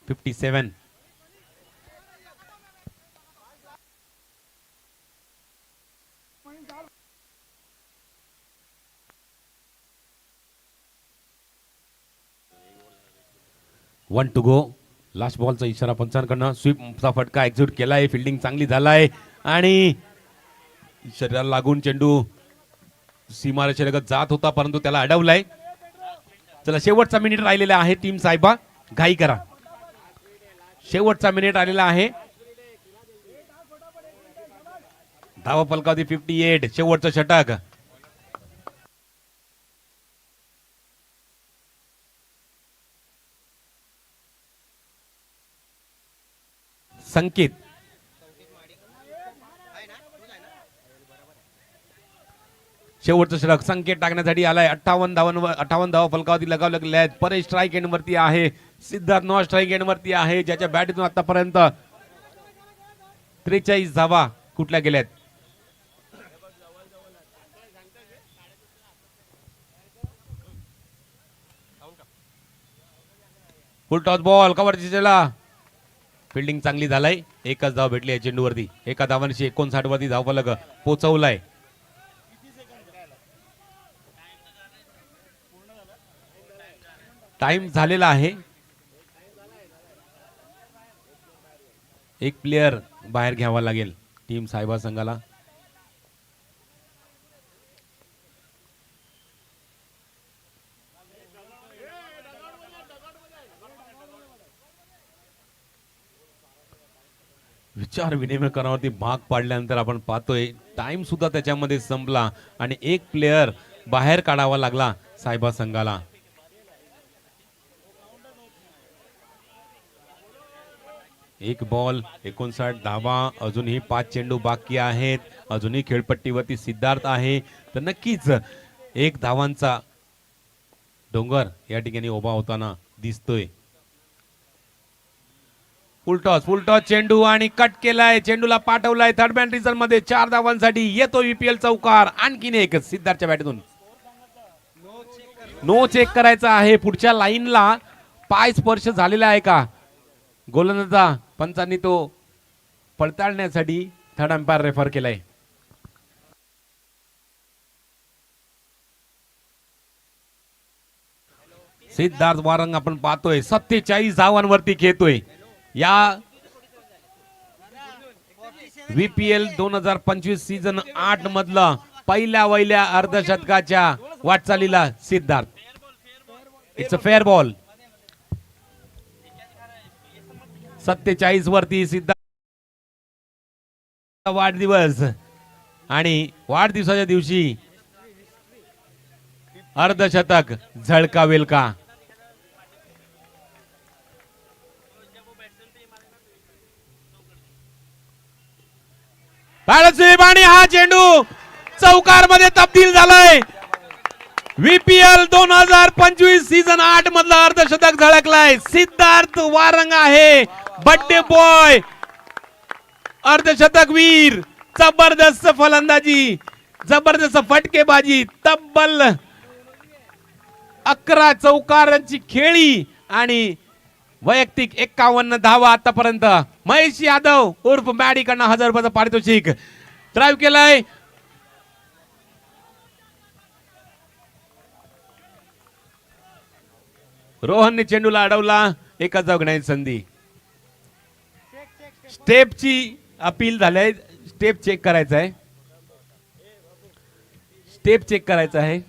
57. One to go. लास्ट बॉलचा इशारा पंचांकडनं. स्वीपचा फटका एक्झिक्यूट केलाय. फिल्डिंग चांगली झालाय आणि शरीराला लागून चेंडू सीमारेषेलगत जात होता परंतु त्याला अडवलाय. चला शेवटचा मिनिट राहिलेला आहे. टीम साहेबा घाई करा. शेवटचा मिनिट आलेला आहे. धावा फलकावधी 58. शेवटचं षटक. संकेत शेवटचं षटक संकेत टाकण्यासाठी आलाय. 58 धावा फलकावधी लगावल्या गेल्या आहेत. परेश स्ट्राईक एंड वरती आहे. सिद्धार्थ नॉन स्ट्राईक एंड वरती आहे. ज्याच्या बॅटीतून आतापर्यंत 43 धावा कुठल्या गेल्यात. फुल टॉस बॉल कव्हरची चला. फिल्डिंग चांगली झालाय. एकच धाव भेटली आहे चेंडूवरती. एका धावांशी 59 वरती धावफलक पोहोचवलाय. टाइम झालेला आहे. एक प्लेयर बाहेर घ्यावा लागेल टीम साहेबा संघाला. विचार विनिमय करण्यावरती भाग पाडल्यानंतर आपण पाहतोय टाइम सुद्धा त्याच्यामध्ये संपला आणि एक प्लेयर बाहेर काढावा लागला साहेबा संघाला. एक बॉल 59 धावा. अजूनही 5 चेंडू बाकी आहेत. अजूनही खेळपट्टीवरती सिद्धार्थ आहे. तर नक्कीच एक धावांचा डोंगर या ठिकाणी उभा होताना दिसतोय. फुल टॉस चेंडू आणि कट केलाय. चेंडूला पाठवलाय थर्ड मॅन रिझल्ट मध्ये. 4 धावांसाठी येतो ईपीएल चौकार. आणखीन एक सिद्धार्थच्या बॅटमधून. नो चेक करायचा आहे. पुढच्या लाईनला पाय स्पर्श झालेला आहे का गोलंदाजा पंचांनी तो पडताळण्यासाठी थर्ड अंपायर रेफर केलाय. सिद्धार्थ वारंग आपण पाहतोय 47 धावांवरती खेळतोय. या VPL 2025 सीझन 8 मधला पहिल्या अर्धशतकाच्या वाटचालीला Siddharth. It's a fair ball. 47 वरती सिद्धार्थ वाढदिवस आणि वाढदिवसाच्या दिवशी अर्धशतक झळकावेल का. आणि हा चेंडू चौकार मध्ये तब्दील झालाय. VPL 2025 सीझन 8 मधला अर्धशतक झळकलाय. सिद्धार्थ वारंग आहे बर्थडे बॉय. अर्धशतक वीर. जबरदस्त फलंदाजी. जबरदस्त फटकेबाजी. तब्बल 11 चौकारांची खेळी आणि वैयक्तिक 51 धावा आतापर्यंत. महेश यादव उर्फ मॅडी कडनं 1000 रुपयाचं पारितोषिक. ड्राईव्ह केलाय. रोहनने चेंडूला अडवला. एकच धाव घेण्याची संधी. स्टेपची अपील झालंय. स्टेप चेक करायचा आहे. स्टेप चेक करायचा आहे.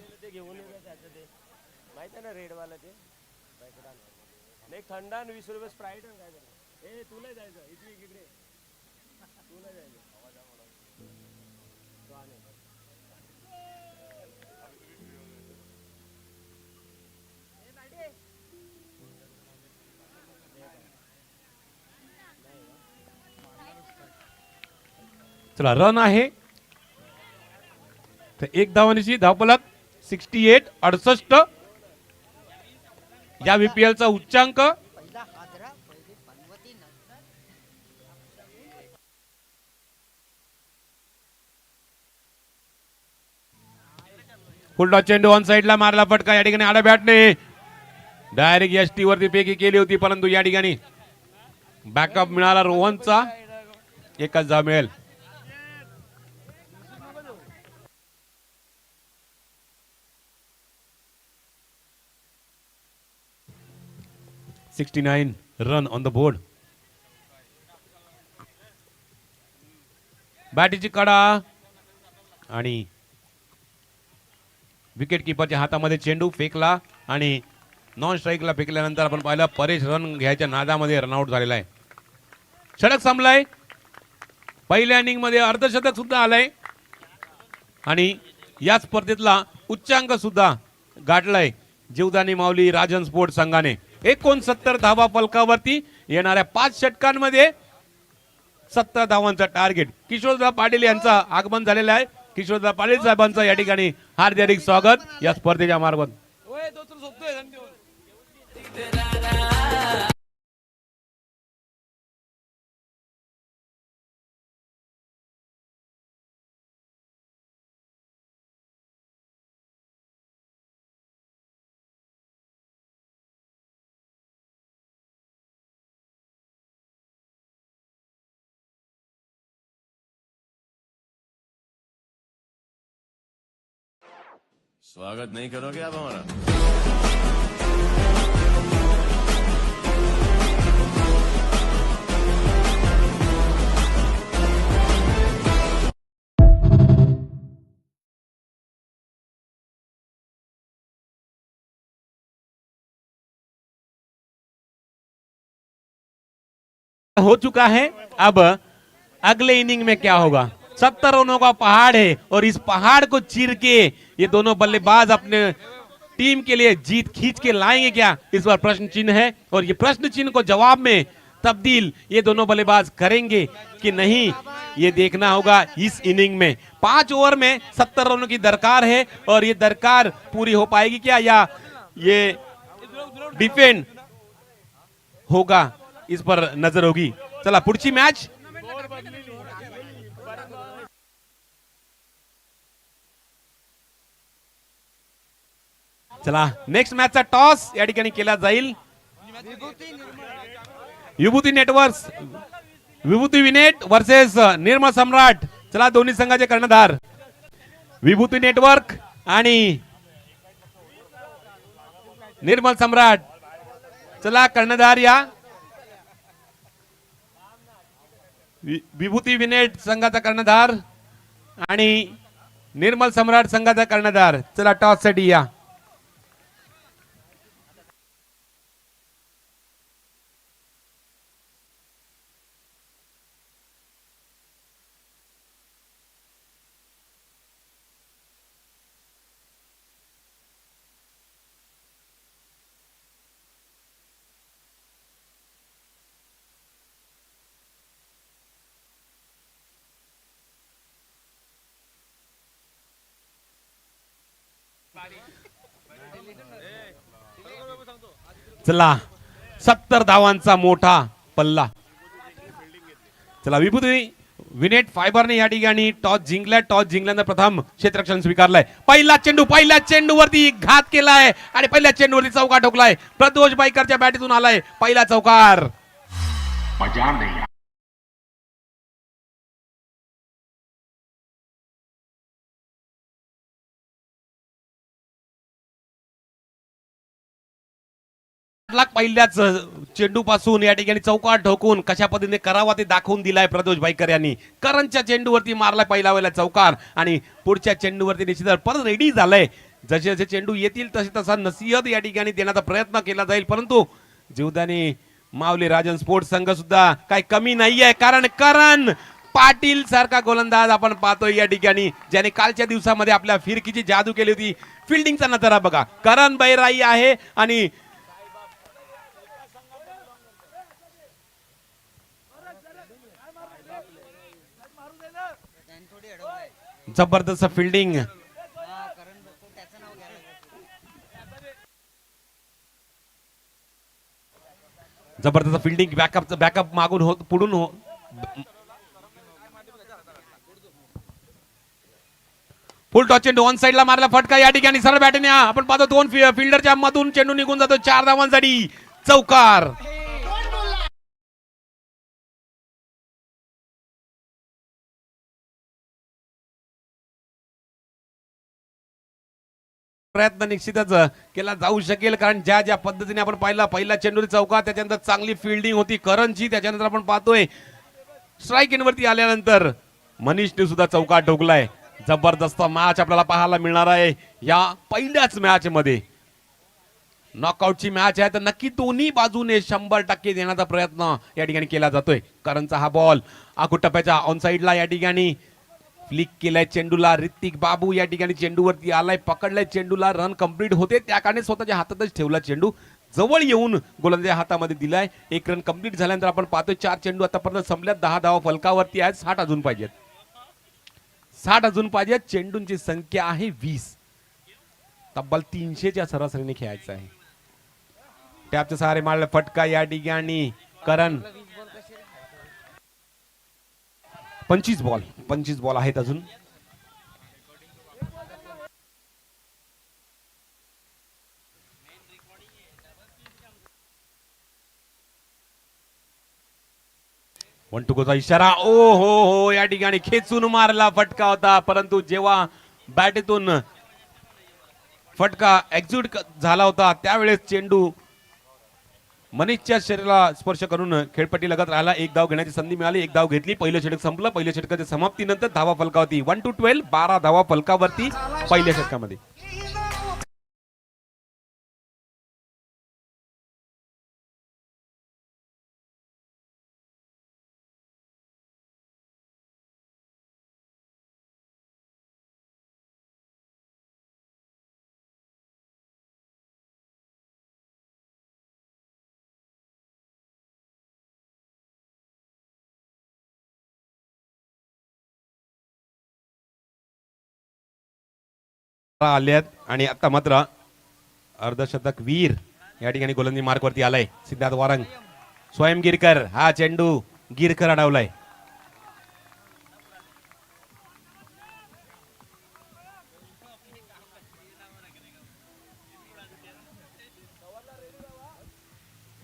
चला रन आहे तर एक धावानीची धावफलक 68 या VPL चा उच्चांक. फुलटॉ चेंडू ऑन साइडला मारला फटका. या ठिकाणी आडा बॅटने डायरेक्ट एसटी वरती फेकी केली होती, परंतु या ठिकाणी बॅकअप मिळाला रोहनचा. एकच धाव मिळेल. $69 रन ऑन द बोर्ड. बॅटीची कडा आणि विकेट किपरच्या हातामध्ये चेंडू फेकला आणि नॉन स्ट्राईकला फेकल्यानंतर आपण पाहिलं परेश रन घ्यायच्या नादामध्ये रनआउट झालेला आहे. षटक संपलाय. पहिल्या इनिंग मध्ये अर्धशतक सुद्धा आलंय आणि या स्पर्धेतला उच्चांक सुद्धा गाठलाय जीवदानी माऊली राजन स्पोर्ट्स संघाने. 69 धावा फलकावरती येणाऱ्या 5 षटकांमध्ये 70 धावांचा टार्गेट. किशोरदा पाटील यांचं आगमन झालेलं आहे. किशोरदा पाटील साहेबांचं या ठिकाणी हार्दिक स्वागत या स्पर्धेच्या मार्फत. स्वागत नहीं करोगे आप हमारा? हो चुका है. अब अगले इनिंग में क्या होगा? 70 रनों का पहाड़ है और इस पहाड़ को चीर के ये दोनों बल्लेबाज अपने टीम के लिए जीत खींच के लाएंगे क्या, इस पर प्रश्न चिन्ह है. और ये प्रश्न चिन्ह को जवाब में तब्दील ये दोनों बल्लेबाज करेंगे कि नहीं, ये देखना होगा इस इनिंग में. 5 ओवर में 70 रनों की दरकार है और ये दरकार पूरी हो पाएगी क्या या ये डिफेंड होगा, इस पर नजर होगी. चला पुढची मॅच. चला नेक्स्ट मॅचचा टॉस या ठिकाणी केला जाईल. विभूती नेटवर्क्स, विभूती विनेट वर्सेस निर्मल सम्राट. चला दोन्ही संघाचे कर्णधार विभूती नेटवर्क आणि निर्मल सम्राट. चला कर्णधार या. विभूती विनेट संघाचा कर्णधार आणि निर्मल सम्राट संघाचा कर्णधार. चला टॉस साठी या. चला 70 धावांचा मोठा पल्ला. चला विभूती विनेट फायबरने या ठिकाणी टॉस जिंकलाय. टॉस जिंकल्यानंतर प्रथम क्षेत्ररक्षण स्वीकारलाय. पहिला चेंडू वरती घात केलाय आणि पहिल्या चेंडूवरती चौकार ठोकलाय. प्रदोष बाईकरच्या बॅटीतून आलाय पहिला चौकार. पाठलाग पहिल्याच चेंडू पासून या ठिकाणी चौकार ठोकून कशा पद्धतीने करावा ते दाखवून दिलाय प्रदोष भाईकर यांनी. करणच्या चेंडूवरती मारला पहिला वेळेला चौकार आणि पुढच्या चेंडूवरती निश्चित परत रेडी झालंय. जसे जसे चेंडू येतील तसे तसा नसीहत या ठिकाणी देण्याचा प्रयत्न केला जाईल, परंतु जीवदानी माऊली राजन स्पोर्ट्स संघ सुद्धा काही कमी नाहीये, कारण करण पाटील सारखा गोलंदाज आपण पाहतोय या ठिकाणी, ज्याने कालच्या दिवसामध्ये आपल्या फिरकीची जादू केली होती. फिल्डिंगचा नजारा बघा, करण बैराई आहे आणि जबरदस्त फिल्डिंग. जबरदस्त फिल्डिंग, बॅकअप मागून हो पुढून हो. फुल टॉस चेंडू ऑन साइडला मारला फटका या ठिकाणी सरळ बॅटने आपण पाहतो 2 फिल्डरच्या मधून चेंडू निघून जातो. 4 धावांसाठी चौकार. प्रयत्न निश्चितच केला जाऊ शकेल, कारण ज्या ज्या पद्धतीने आपण पहिला चेंडू चौकार, त्याच्यानंतर चांगली फिल्डिंग होती करणची, त्याच्यानंतर आपण पाहतोय स्ट्राईक इनवरती आल्यानंतर मनीषने सुद्धा चौकार ठोकलाय. जबरदस्त मॅच आपल्याला पाहायला मिळणार आहे या पहिल्याच मॅच मध्ये. नॉकआउटची मॅच आहे तर नक्की दोन्ही बाजूने 100% देण्याचा प्रयत्न या ठिकाणी केला जातोय. करणचा हा बॉल आकुटप्प्याच्या ऑन साइडला या ठिकाणी फ्लिक केलाय चेंडूला. ऋतिक बाबू या ठिकाणी चेंडूवरती आलाय, पकडलाय चेंडूला, रन कंप्लीट होते त्या कारणे स्वतःच्या हातातच ठेवला चेंडू, जवळ येऊन गोलंदाजाच्या हातामध्ये दिलाय. 1 रन कंप्लीट झाल्यानंतर आपण पाहतोय 4 चेंडू आतापर्यंत संपल्यात, 10 धावा फलकावरती आहेत. 60 अजून पाहिजेत, 60 अजून पाहिजेत. चेंडूंची संख्या आहे 20, तब्बल 300च्या सरासरीने खेळायचं आहे. टॅपच्या सहारे मारला फटका या ठिकाणी करण. 25 बॉल आहेत अजून. वन टू गोचा इशारा. ओ हो या ठिकाणी खेचून मारला फटका होता, परंतु जेव्हा बॅटीतून फटका एक्झिट झाला होता त्यावेळेस चेंडू मनीषच्या शरीराला स्पर्श करून खेळपट्टी लगत राहिला. 1 धाव घेण्याची संधी मिळाली, 1 धाव घेतली. पहिलं षटक संपलं. पहिल्या षटकाच्या समाप्तीनंतर धावा फलकावरती 1 to 12, 12 धावा फलकावरती पहिल्या षटकामध्ये. आल्यात आणि आता मात्र अर्धशतक वीर या ठिकाणी गोलंदाजी मार्कवरती आलाय. सिद्धार्थ वारंग, स्वयं गिरकर, हा चेंडू गिरकर अडवलाय.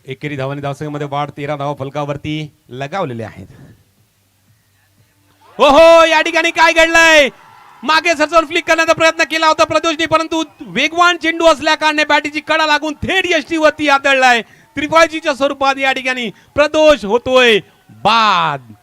एकेरी धावांनी धावसंख्येमध्ये वाढ, 13 धावा फलकावरती लगावलेले आहेत. ओहो या ठिकाणी काय घडलंय, मागे सरसरून फ्लिक करण्याचा प्रयत्न केला होता प्रदोषने, परंतु वेगवान चेंडू असल्या कारणे बॅटीची कडा लागून थेट यष्टीवरती आदळलाय. त्रिफळाचीच्या स्वरूपात या ठिकाणी प्रदोष होतोय बाद.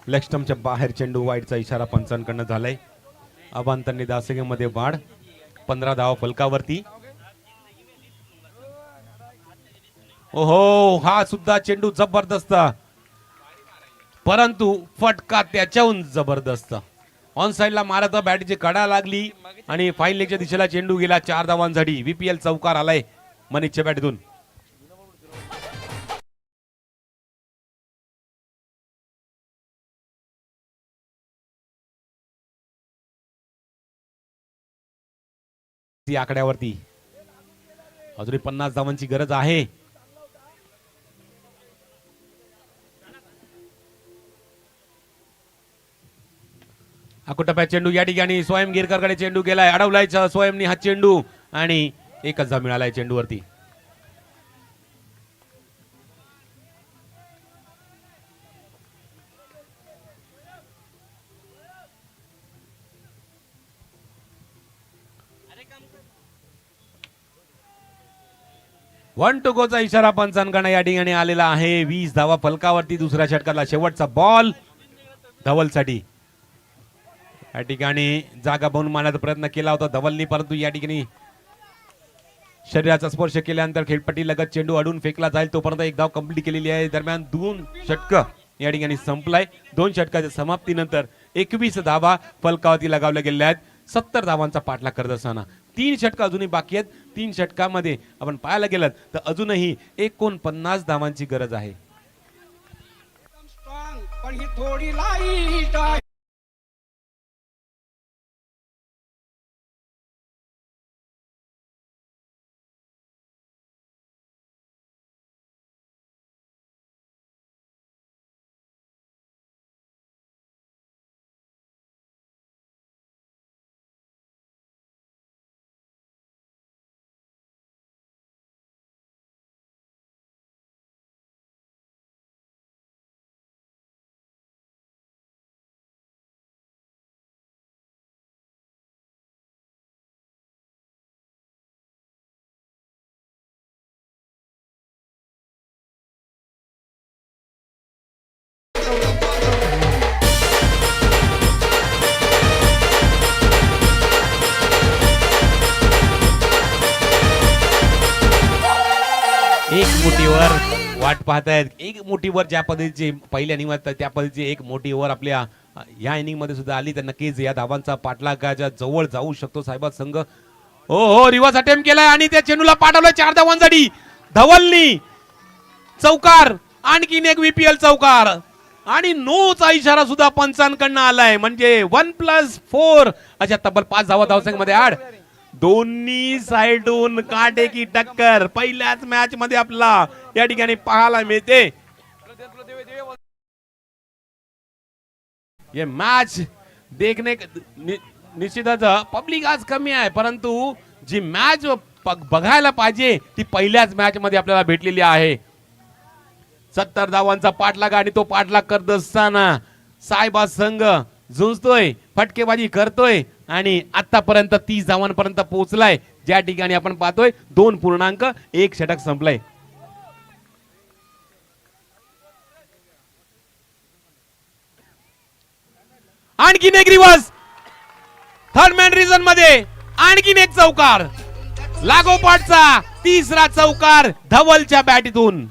लेग स्टंपच्या बाहेर चेंडू, वाईटचा इशारा पंचांकडनं झालाय. अबांतरने धावसंख्येमध्ये वाढ, 15 धावा फलकावरती. ओहो, हा सुद्धा चेंडू जबरदस्त, परंतु फटका त्याच्याहून जबरदस्त. ऑन साइडला मारत बॅटची कडा लागली आणि फाईन लेगच्या दिशेला चेंडू गेला 4 धावांसाठी. VPL चौकार आलाय मनीषच्या बॅटतून. आकड्यावरती अजूनही 50 धावांची गरज आहे. अकुटप्या चेंडू या ठिकाणी स्वयं गिरकरकडे चेंडू गेलाय, अडवलाय स्वयंनी हा चेंडू आणि एकच धाव मिळालाय चेंडूवरती. वन टू गोचा इशारा पंचांकडे या ठिकाणी आलेला आहे. 20 धावा फलकावरती. दुसऱ्या षटकातला शेवटचा बॉल धवलसाठी. या ठिकाणी जागा बनवून मारण्याचा प्रयत्न केला होता धवलनी, परंतु या ठिकाणी शरीराचा स्पर्श केल्यानंतर खेळपट्टी लगत चेंडू अडून फेकला जाईल तोपर्यंत एक धाव कंप्लीट केलेली आहे. दरम्यान 2 षटक या ठिकाणी संपलाय. 2 षटकाच्या समाप्तीनंतर 21 धावा फलकावरती लगावल्या गेल्या आहेत. 70 धावांचा पाठलाग करत असताना 3 षटक अजूनही बाकी आहेत. 3 षटकामध्ये आपण पाहायला गेलं तर अजूनही 49 धावांची गरज आहे. पण ही थोडी लाईट आहे. एक मुठीवर वाट पाहतायत. एक मुठीवर ज्या पद्धतीची पहिल्या इनिंग त्या पद्धतीची एक मोठी ओव्हर आपल्या या इनिंग मध्ये सुद्धा आली तर नक्कीच या धावांचा पाठलागाच्या जवळ जाऊ शकतो साहेबा संघ. हो रिव्हर्स अटेम्प्ट केलाय आणि त्या चेंडूला पाठवलाय 4 धावांसाठी. धवलनी चौकार, आणखीन एक VPL चौकार आणि नोचा इशारा सुद्धा पंचांकडनं आलाय. म्हणजे 1+4 अशा तब्बल 5 धावा धावसंख्येमध्ये आड. दोन्ही साइडून काटेकी टक्कर पहिल्याच मॅच मध्ये आपला या ठिकाणी पाहायला मिळते. ये मॅच देखने निश्चितच पब्लिक आज कमी आहे, परंतु जी मॅच बघायला पाहिजे ती पहिल्याच मॅच मध्ये आपल्याला भेटलेली आहे. 70 धावांचा पाठलाग आणि तो पाठलाग करत असताना सायबा संघ झुंजतोय, फटकेबाजी करतोय आणि आतापर्यंत 30 धावांपर्यंत पोहोचलाय. ज्या ठिकाणी आपण पाहतोय 2.1 षटक संपलंय. आणखीन एक रिव्हर्स, थर्ड मॅन रिझन मध्ये आणखीन एक चौकार, लागोपाठचा 3रा चौकार धवलच्या बॅटीतून.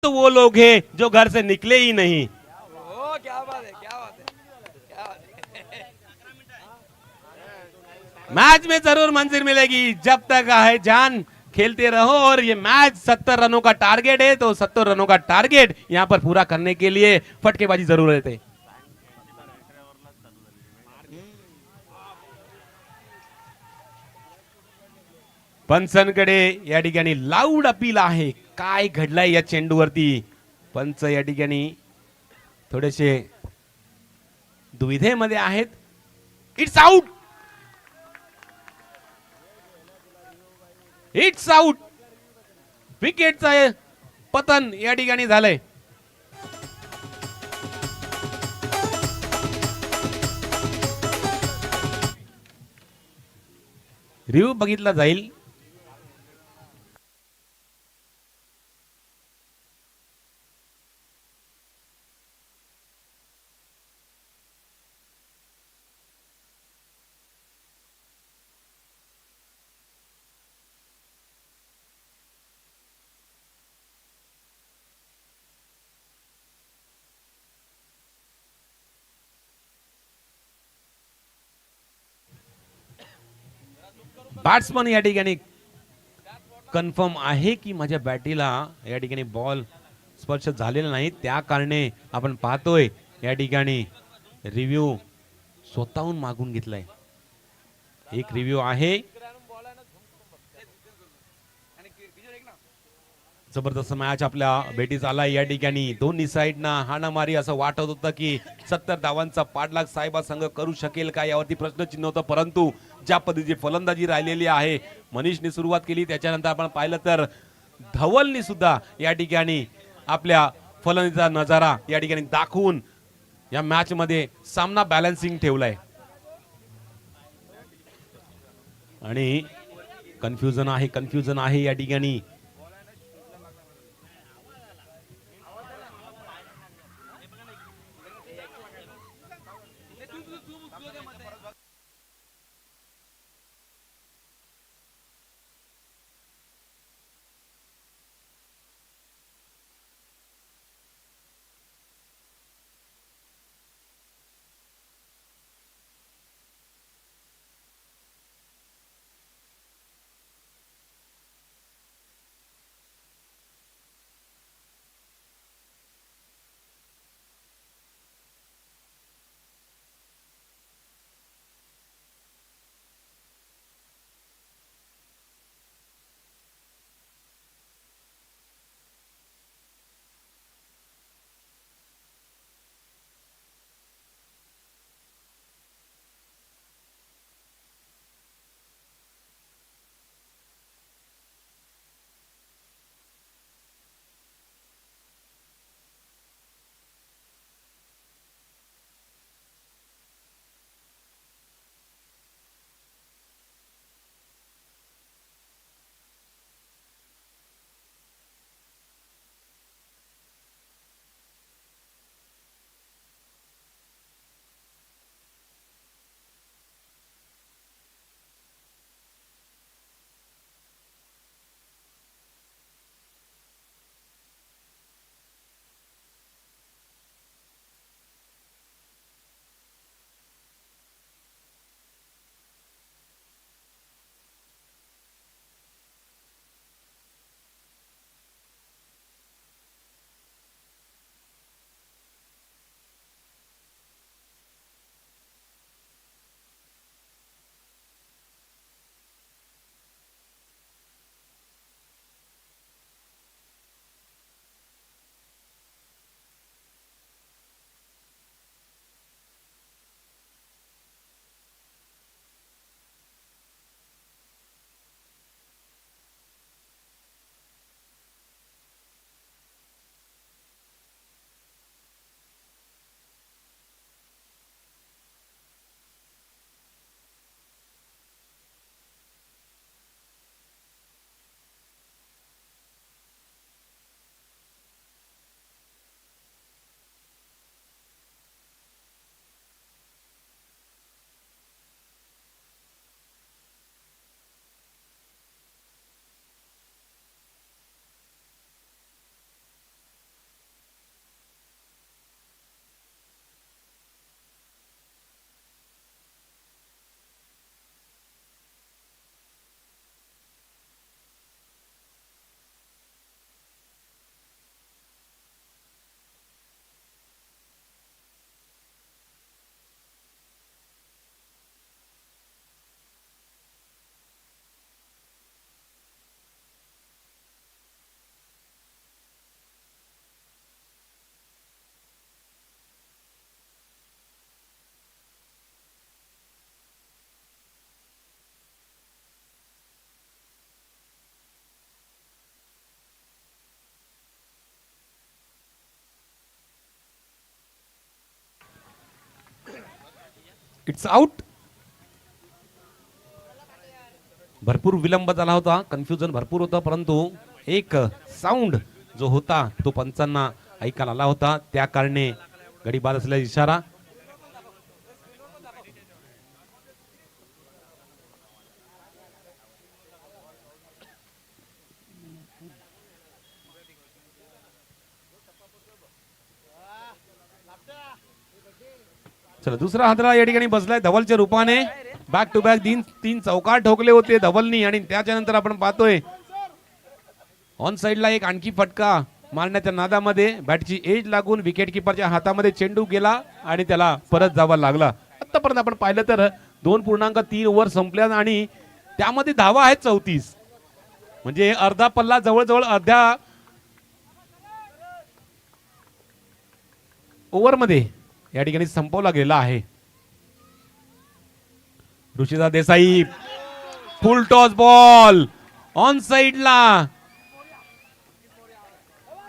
तो वो लोग हैं जो घर से निकले ही नहीं. क्या बात है, क्या बात है. मैच में जरूर मंजिल मिलेगी जब तक है जान, खेलते रहो. और ये मैच 70 रनों का टारगेट है, तो 70 रनों का टारगेट यहाँ पर पूरा करने के लिए फटकेबाजी जरूर है. पंचांकडे या ठिकाणी लाऊड अपील आहे. काय घडलाय या चेंडूवरती? पंच या ठिकाणी थोडेसे दुविधेमध्ये आहेत. It's out, it's out. विकेटचा पतन या ठिकाणी झालंय. रिव्ह्यू बघितला जाईल. बॅट्समन या ठिकाणी कन्फर्म आहे की माझ्या बॅटीला या ठिकाणी बॉल स्पर्श झालेला नाही, त्या कारणे आपण पाहतोय या ठिकाणी रिव्ह्यू स्वतःहून मागून घेतलाय. एक रिव्ह्यू आहे. जबरदस्त मॅच आपल्या भेटीस आलाय. या ठिकाणी दोन्ही साईडना हाणामारी असं वाटत होतं की 70 धावांचा पाठलाग साहेबा संघ करू शकेल का यावरती प्रश्नचिन्ह होतं, परंतु ज्या पद्धतीची फलंदाजी राहिलेली आहे, मनीषने सुरुवात केली, त्याच्यानंतर आपण पाहिलं तर धवलनी सुद्धा या ठिकाणी आपल्या फलंदाजीचा नजारा या ठिकाणी दाखवून या मॅच मध्ये सामना बॅलन्सिंग ठेवलाय. आणि कन्फ्युजन आहे या ठिकाणी. It's out. भरपूर विलंब झाला होता, कन्फ्युजन भरपूर होतं, परंतु एक साऊंड जो होता तो पंचांना ऐकायला आला होता, त्या कारणे गडी बाद असल्याचा इशारा. चला दुसरा हादरा या ठिकाणी बसलाय धवलच्या रूपाने. बॅक टू बॅक तीन चौकार ठोकले होते धवलनी आणि त्याच्यानंतर आपण पाहतोय ऑन साइडला एक आणखी फटका मारण्याच्या नादामध्ये बॅटची एज लागून विकेट किपरच्या हातामध्ये चेंडू गेला आणि त्याला परत जावं लागला. आतापर्यंत आपण पाहिलं तर 2.3 ओव्हर संपल्या आणि त्यामध्ये धावा आहेत 34. म्हणजे अर्धा पल्ला जवळजवळ अर्ध्या ओव्हर मध्ये या ठिकाणी संपवला गेला आहे. Rishida Desai full toss ball on साइडला,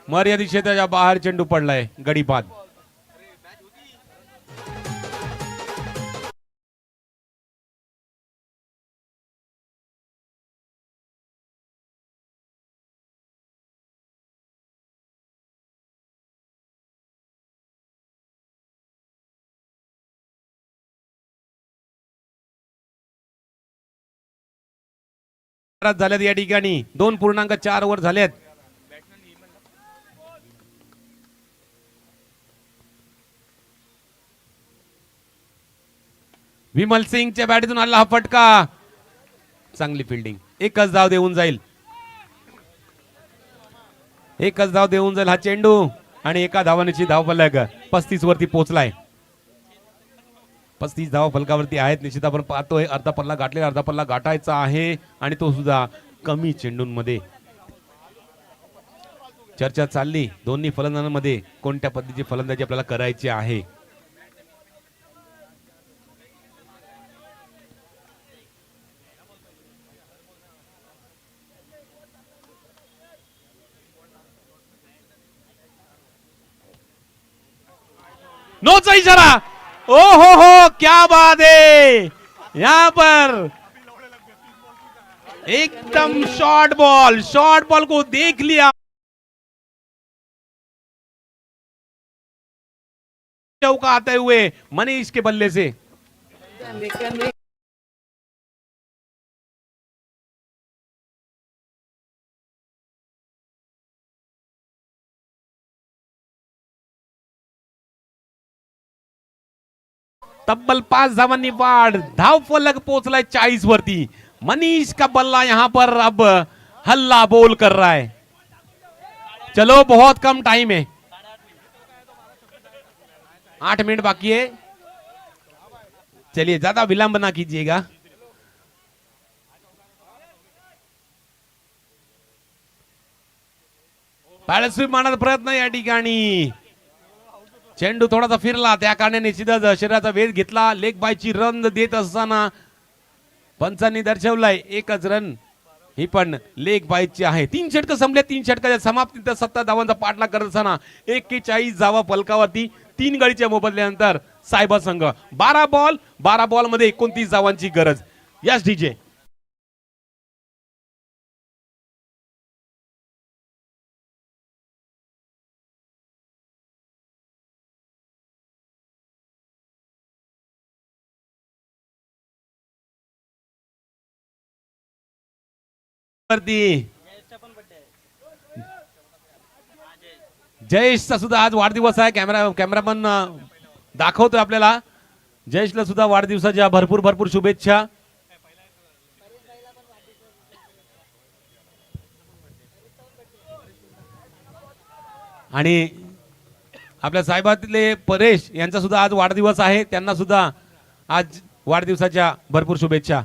मर्यादित क्षेत्राच्या बाहेर चेंडू पडलाय, गडी बाद. झाल्यात या ठिकाणी 2.4 ओव्हर झाल्यात. विमल सिंगच्या बॅटीतून आला हा फटका, चांगली फिल्डिंग. एकच धाव देऊन जाईल, एकच धाव देऊन जाईल हा चेंडू आणि एका धावानेची धाव फलक 35 वरती पोहोचलाय. 35 धावा फलकावरती आहेत. निश्चित आपण पाहतोय अर्धा पल्ला गाठलेला, अर्धा पल्ला गाठायचा आहे आणि तो सुद्धा कमी चेंडूंमध्ये. चर्चा चालली दोन्ही फलंदाजांमध्ये कोणत्या पद्धतीची फलंदाजी आपल्याला करायची आहे. नोचा इशारा. ओ हो क्या बात है, यहां पर एकदम शॉर्ट बॉल को देख लिया. चौका आते हुए मनीष के बल्ले से तब्बल 5 धावांनी वाढ. धाव फलक पोहोचलाय 40 वरती. मनीष का बल्ला यहां पर अब हल्ला बोल कर रहा है. चलो बहुत कम टाइम है, 8 मिनट बाकी है. चलिए ज्यादा विलंब ना कीजिएगा. बॅलन्स मारण्याचा प्रयत्न या ठिकाणी. चेंडू थोडासा फिरला, त्या कारणाने निश्चितच शरीराचा वेध घेतला. लेग बायची रन देत असताना पंचांनी दर्शवलाय एकच रन ही पण लेग बायची आहे. 3 षटक संपले. 3 षटकाच्या समाप्तीत 7 धावांचा पाठलाग करत असताना 41 धावा फलकावरती. 3 गडीच्या मोबदल्यानंतर सायबर संघ 12 बॉल मध्ये 29 धावांची गरज. Yes DJ. जयेशचा सुद्धा आज वाढदिवस आहे. कॅमेरामन दाखवतोय आपल्याला. जयेशला सुद्धा वाढदिवसाच्या भरपूर शुभेच्छा. आणि आपल्या साहेबातले परेश यांचा सुद्धा आज वाढदिवस आहे. त्यांना सुद्धा आज वाढदिवसाच्या भरपूर शुभेच्छा.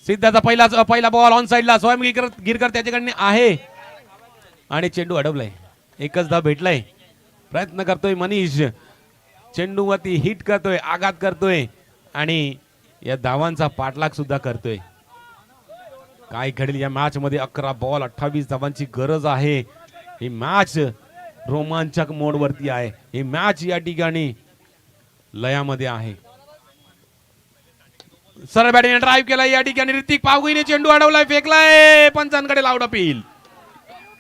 सिद्धाचा पहिला बॉल ऑन साइडला. स्वयं गिरकर त्याच्याकडे आहे आणि चेंडू अडवलाय. एकच धाव भेटलाय. प्रयत्न करतोय मनीष, चेंडूवरती हिट करतोय, आघात करतोय आणि या धावांचा पाठलाग सुद्धा करतोय. काय घडेल या मॅच मध्ये. 11 बॉल 28 धावांची गरज आहे. ही मॅच रोमांचक मोड वरती आहे. ही मॅच या ठिकाणी लयामध्ये आहे. सरळ बॅटिंग ड्राईव्ह केला या ठिकाणी ऋतिक पावगुईने चेंडू अडवलाय, फेकलाय, पंचांकडे लाऊड अपील.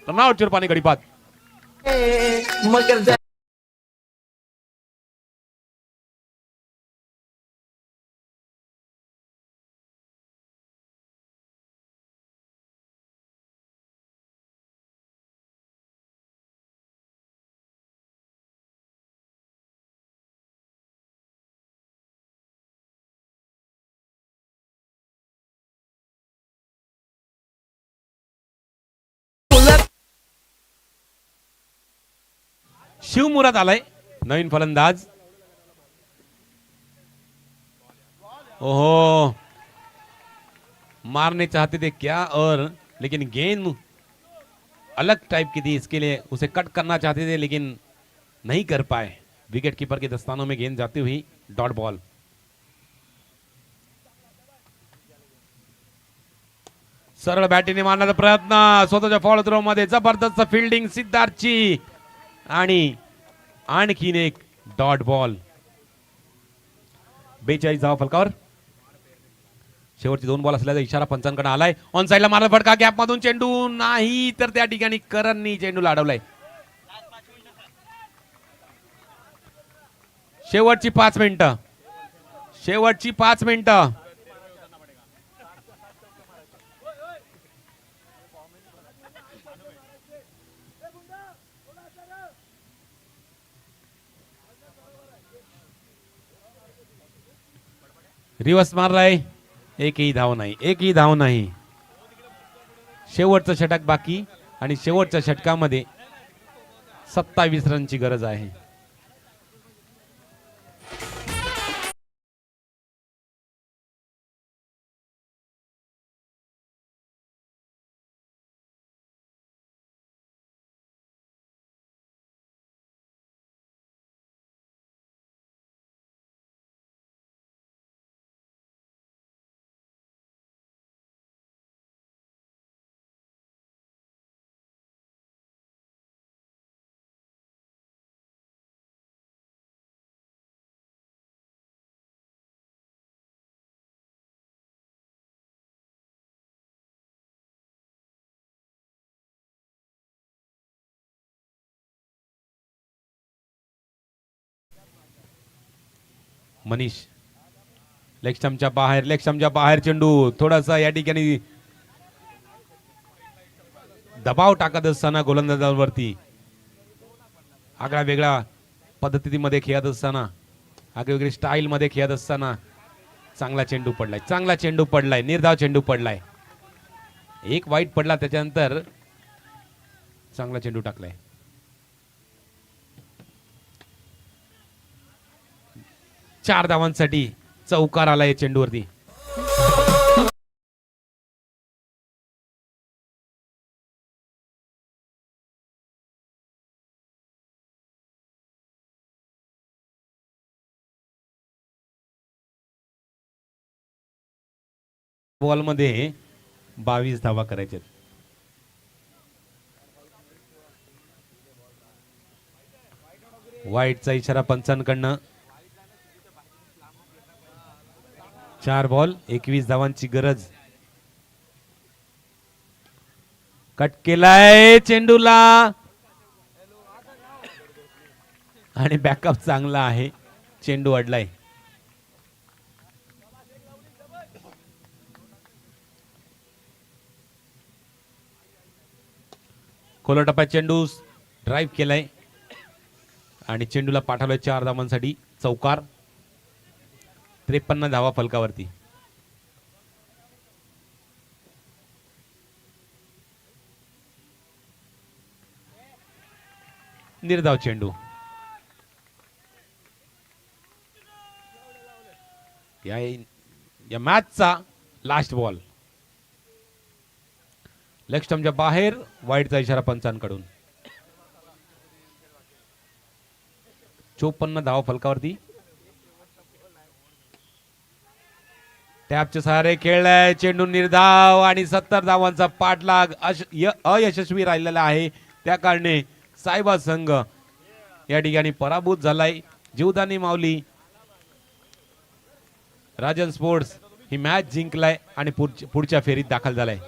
रनआउट चिरपाणी गडीपात. शिवमुरात आलाय नवीन फलंदाज. ओहो, मारने चाहते थे क्या, और लेकिन गेंद अलग टाइप की थी, इसके लिए उसे कट करना चाहते थे लेकिन नहीं कर पाए. विकेट कीपर के दस्तानों में गेंद जाती हुई डॉट बॉल. सरळ बॅटीने मारण्याचा प्रयत्न, स्वतःच्या फॉलो थ्रो मध्ये जबरदस्त फिल्डिंग सिद्धार्थची, आणि आणखीन एक डॉट बॉल. 42 धावा फलकावर. शेवटचे 2 बॉल असल्याचा इशारा पंचांकडे आलाय. ऑन साइडला मारला फटका, गॅप मधून चेंडू नाही, तर त्या ठिकाणी करणनी चेंडूला अडवलाय. शेवटची 5 मिनिटं, शेवटची 5 मिनिटं. रिवर्स मारलाय, एकही धाव नाही, एकही धाव नाही. शेवटचं षटक बाकी, आणि शेवटच्या षटकामध्ये 27 रनची गरज आहे. मनीष लेग स्टंपच्या बाहेर, लेग स्टंपच्या बाहेर चेंडू थोडासा या ठिकाणी दबाव टाकत असताना गोलंदाजावरती, आगळ्या वेगळ्या पद्धतीमध्ये खेळत असताना, आगळेवेगळे स्टाईल मध्ये खेळत असताना चांगला चेंडू पडलाय, चांगला चेंडू पडलाय, निर्धाव चेंडू पडलाय. एक वाईट पडला, त्याच्यानंतर चांगला चेंडू टाकलाय. चार धावांसाठी चौकार आलाय चेंडूवरती. बॉल मध्ये 22 धावा करायचे. वाईटचा इशारा पंचांकडनं. 4 बॉल 21 धावांची गरज. कट केलाय चेंडूला, आणि बॅकअप चांगला आहे, चेंडू अडलाय. खोला टप्प्यात चेंडू ड्राईव्ह केलाय आणि चेंडूला पाठवलाय 4 धावांसाठी चौकार. 53 धावा फलकावरती. निर्धाव चेंडू. या मॅचचा लास्ट बॉल. लेग स्टंपच्या बाहेर, वाईडचा इशारा पंचांकडून. 54 धावा फलकावरती. टॅपचे सहारे खेळलाय चेंडू, निर्धाव, आणि 70 धावांचा पाठलाग अयशस्वी राहिलेला आहे. त्या कारणे सायबा संघ या ठिकाणी पराभूत झालाय. जीवदानी माऊली राजन स्पोर्ट्स ही मॅच जिंकलाय आणि पुढच्या फेरीत दाखल झालाय.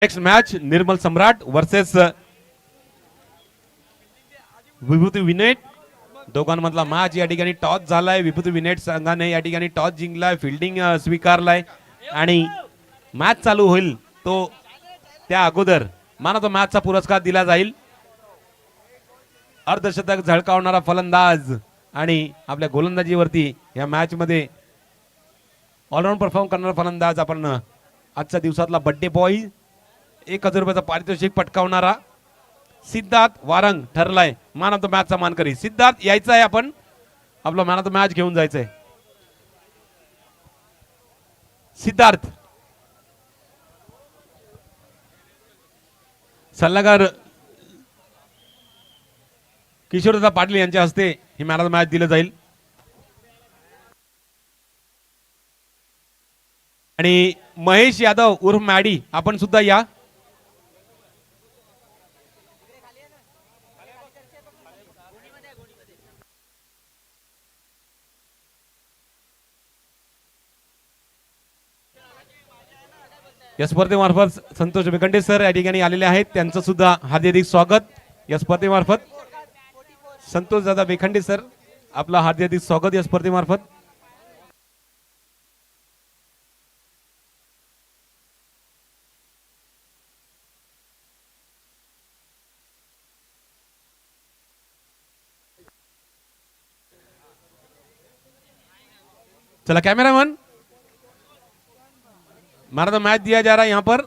नेक्स्ट मॅच निर्मल सम्राट वर्सेस विभूती विनेट. दोघांमधला मॅच या ठिकाणी टॉस झालाय. विभूती विनेट संघाने या ठिकाणी टॉस जिंकलाय, फिल्डिंग स्वीकारलाय आणि मॅच चालू होईल तो त्या अगोदर मॅन ऑफ द मॅचचा पुरस्कार दिला जाईल. अर्धशतक झळकावणारा फलंदाज आणि आपल्या गोलंदाजीवरती या मॅच मध्ये ऑलराऊंड परफॉर्म करणारा फलंदाज आपण आजच्या दिवसातला बर्थडे बॉय 1000 रुपयाचा पारितोषिक पटकावणारा सिद्धार्थ वारंग ठरलाय मॅन ऑफ द मॅचचा मानकरी. सिद्धार्थ यायचा आहे, आपण आपला मॅन ऑफ द मॅच घेऊन जायचंय. सिद्धार्थ सल्लागार किशोरदा पाटील यांच्या हस्ते he man of the match दिलं जाईल. आणि महेश यादव उर्फ मॅडी आपण सुद्धा या. या स्पर्धेमार्फत संतोष बेखंडे सर या ठिकाणी आलेले आहेत, त्यांचं सुद्धा हार्दिक स्वागत. या स्पर्धेमार्फत संतोष दादा बेखंडे सर आपला हार्दिक स्वागत या स्पर्धेमार्फत. चला cameraman, man of the match दिया जा रहा है यहां पर.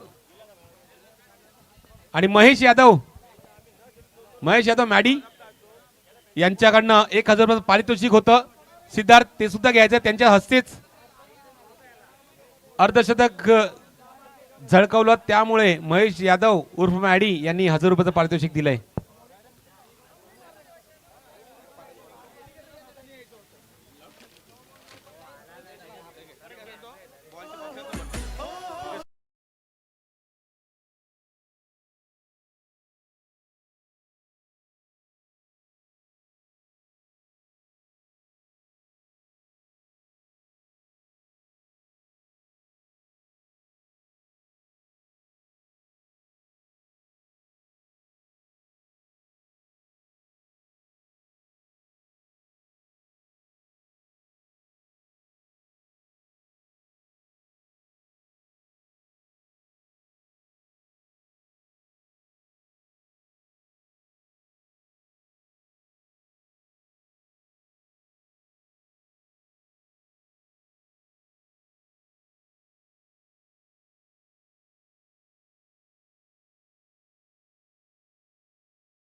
आणि महेश यादव मॅडी यांच्याकडनं 1000 रुपयाचं पारितोषिक होतं. सिद्धार्थ ते सुद्धा घ्यायचं, त्यांच्या हस्तेच अर्धशतक झळकवलं, त्यामुळे महेश यादव उर्फ मॅडी यांनी 1000 रुपयाचं पारितोषिक दिलंय.